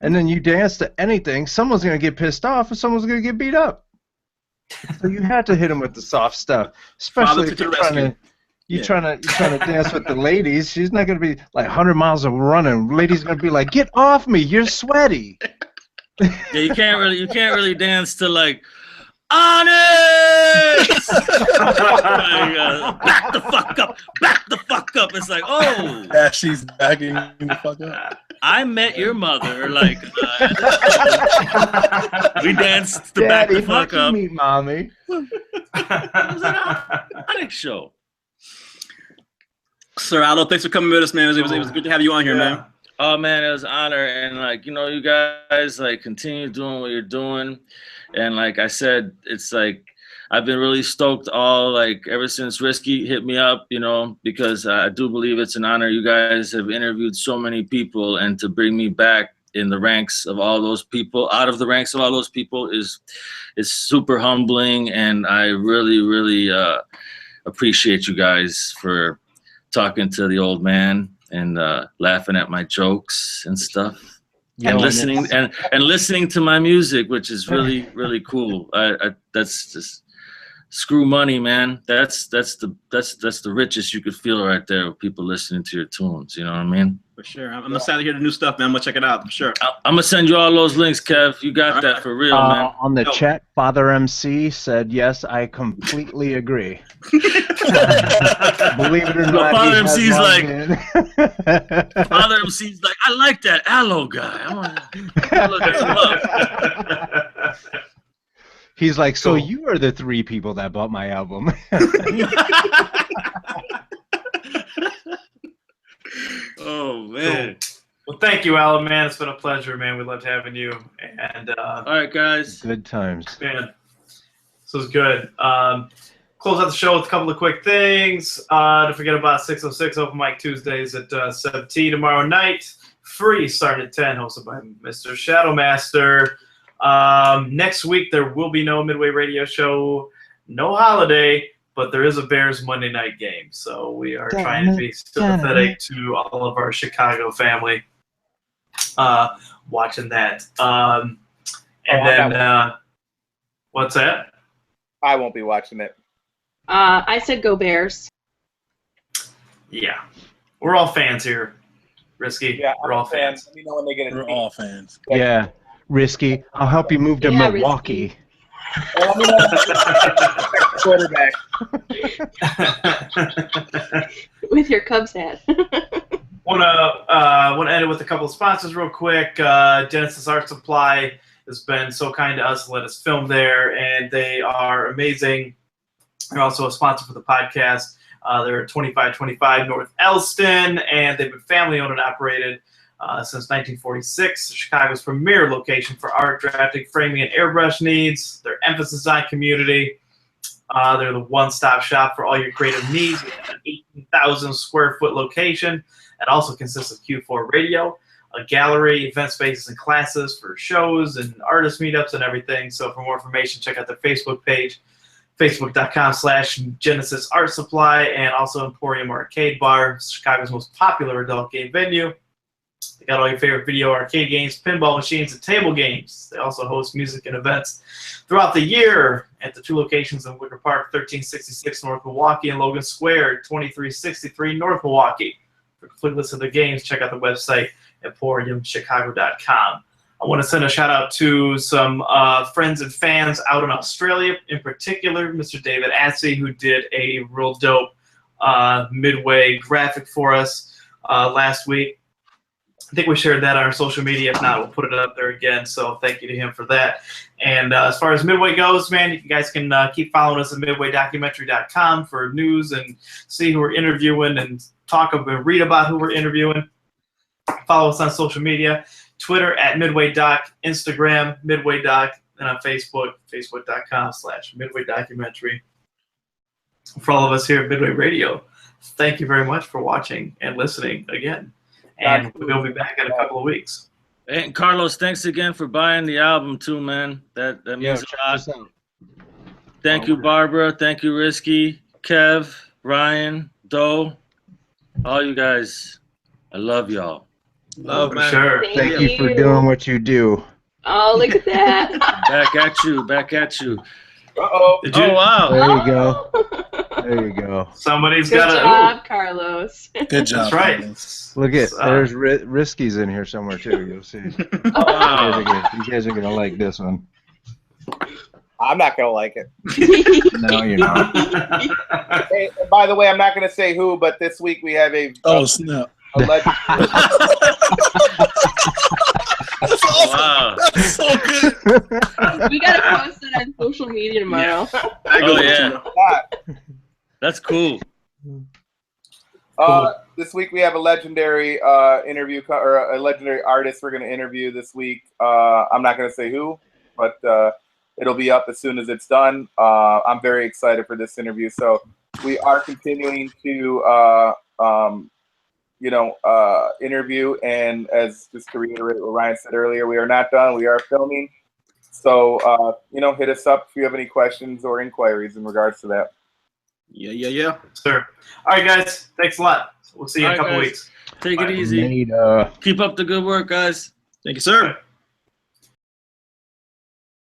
Speaker 1: And then you dance to anything, someone's gonna get pissed off, and someone's gonna get beat up. So you had to hit them with the soft stuff, especially if you're trying to dance with the ladies. She's not gonna be like 100 miles of running. Lady's gonna be like, "Get off me! You're sweaty."
Speaker 3: Yeah, you can't really dance to like honest. Back the fuck up! Back the fuck up! It's like, oh,
Speaker 6: Yeah, she's backing the fuck up.
Speaker 3: I met your mother. Like, we danced to
Speaker 1: Daddy,
Speaker 3: back the fuck up.
Speaker 1: meet mommy.
Speaker 3: It was an iconic show.
Speaker 7: Sir Alo, thanks for coming with us, man. It was good to have you on here, man.
Speaker 3: Oh man, it was an honor, and like, you know, you guys like continue doing what you're doing, and like I said, it's like I've been really stoked ever since Risky hit me up, you know, because I do believe it's an honor. You guys have interviewed so many people, and to bring me back in the ranks of all those people, out of the ranks of all those people, is super humbling, and I really appreciate you guys for talking to the old man and laughing at my jokes and stuff, and listening to my music, which is really cool. That's just screw money, man. That's the richest you could feel right there with people listening to your tunes. You know what I mean?
Speaker 7: For sure. I'm excited to hear the new stuff, man. I'm gonna check it out for sure.
Speaker 3: I'm gonna send you all those links, Kev. You got that for real, man.
Speaker 1: On the chat, Father MC said, "Yes, I completely agree." Believe it or not,
Speaker 3: Father MC's like, I like that Alo guy. I want to look at him up.
Speaker 1: He's like, so you are the 3 people that bought my album.
Speaker 3: Oh man.
Speaker 4: Cool. Well, thank you, Alan, man. It's been a pleasure, man. We loved having you. And
Speaker 3: all right, guys.
Speaker 1: Good times.
Speaker 4: Man, this was good. Close out the show with a couple of quick things. Don't forget about 606 Open Mic Tuesdays at 7 tomorrow night. Free, starting at 10, hosted by Mr. Shadowmaster. Next week, there will be no Midway radio show, no holiday, but there is a Bears Monday night game. So we are trying to be sympathetic to all of our Chicago family watching that. What's that?
Speaker 5: I won't be watching it.
Speaker 2: I said go Bears.
Speaker 4: Yeah. We're all fans here. Risky.
Speaker 5: Yeah,
Speaker 4: we're all fans.
Speaker 5: Let me know when they get it.
Speaker 6: We're all fans.
Speaker 1: Yeah, Risky. I'll help you move to Milwaukee.
Speaker 5: Let me know quarterback.
Speaker 2: With your Cubs hat.
Speaker 4: Want to end it with a couple of sponsors real quick. Genesis Art Supply has been so kind to us to let us film there, and they are amazing. They're also a sponsor for the podcast. They're at 2525 North Elston, and they've been family-owned and operated since 1946. Chicago's premier location for art, drafting, framing, and airbrush needs. Their emphasis on community. They're the one-stop shop for all your creative needs. We have an 18,000 square foot location that also consists of Q4 radio, a gallery, event spaces, and classes for shows and artist meetups and everything. So for more information, check out their Facebook page, facebook.com/Genesis Art Supply, and also Emporium Arcade Bar, Chicago's most popular adult game venue. They got all your favorite video arcade games, pinball machines, and table games. They also host music and events throughout the year at the 2 locations in Wicker Park, 1366 North Milwaukee, and Logan Square, 2363 North Milwaukee. For a complete list of the games, check out the website, emporiumchicago.com. I want to send a shout out to some friends and fans out in Australia, in particular, Mr. David Atsey, who did a real dope Midway graphic for us last week. I think we shared that on our social media. If not, we'll put it up there again. So thank you to him for that. And as far as Midway goes, man, you guys can keep following us at midwaydocumentary.com for news and see who we're interviewing and read about who we're interviewing. Follow us on social media, Twitter at Midway Doc, Instagram Midway Doc, and on Facebook, facebook.com/Midway Documentary. For all of us here at Midway Radio, thank you very much for watching and listening again. And we'll be back in a couple of weeks.
Speaker 3: And Carlos, thanks again for buying the album too, man. That means a lot. Thank you, Barbara. Thank you, Risky, Kev, Ryan, Doe, all you guys. I love y'all.
Speaker 7: Love, man.
Speaker 4: Sure.
Speaker 1: Thank you for doing what you do.
Speaker 2: Oh, look at that.
Speaker 3: Back at you. Back at you.
Speaker 5: Uh-oh.
Speaker 3: Oh, wow.
Speaker 1: There you go. There you go.
Speaker 4: Somebody's
Speaker 2: Good
Speaker 4: got
Speaker 2: job, Carlos.
Speaker 6: Good job.
Speaker 4: That's right.
Speaker 6: Carlos.
Speaker 1: Look at there's Risky's in here somewhere too. You'll see.
Speaker 3: Wow.
Speaker 1: You guys are gonna like this one.
Speaker 5: I'm not gonna like it.
Speaker 1: No, you're not.
Speaker 5: Hey, by the way, I'm not gonna say who, but this week we have a
Speaker 6: Snap.
Speaker 5: alleged.
Speaker 6: That's awesome.
Speaker 3: Wow.
Speaker 6: That's so good.
Speaker 2: We gotta post it on social media tomorrow.
Speaker 3: Oh, yeah. That's cool.
Speaker 5: This week we have a legendary interview or a legendary artist we're going to interview this week. I'm not going to say who, but it'll be up as soon as it's done. I'm very excited for this interview. So we are continuing to interview, and as just to reiterate what Ryan said earlier, we are not done. We are filming. So hit us up if you have any questions or inquiries in regards to that.
Speaker 7: Yeah.
Speaker 4: Sure. All right, guys. Thanks a lot. We'll see you in a couple
Speaker 3: guys.
Speaker 4: weeks.
Speaker 3: Take
Speaker 4: Bye.
Speaker 3: it easy. Keep up the good work, guys.
Speaker 7: Thank you, sir.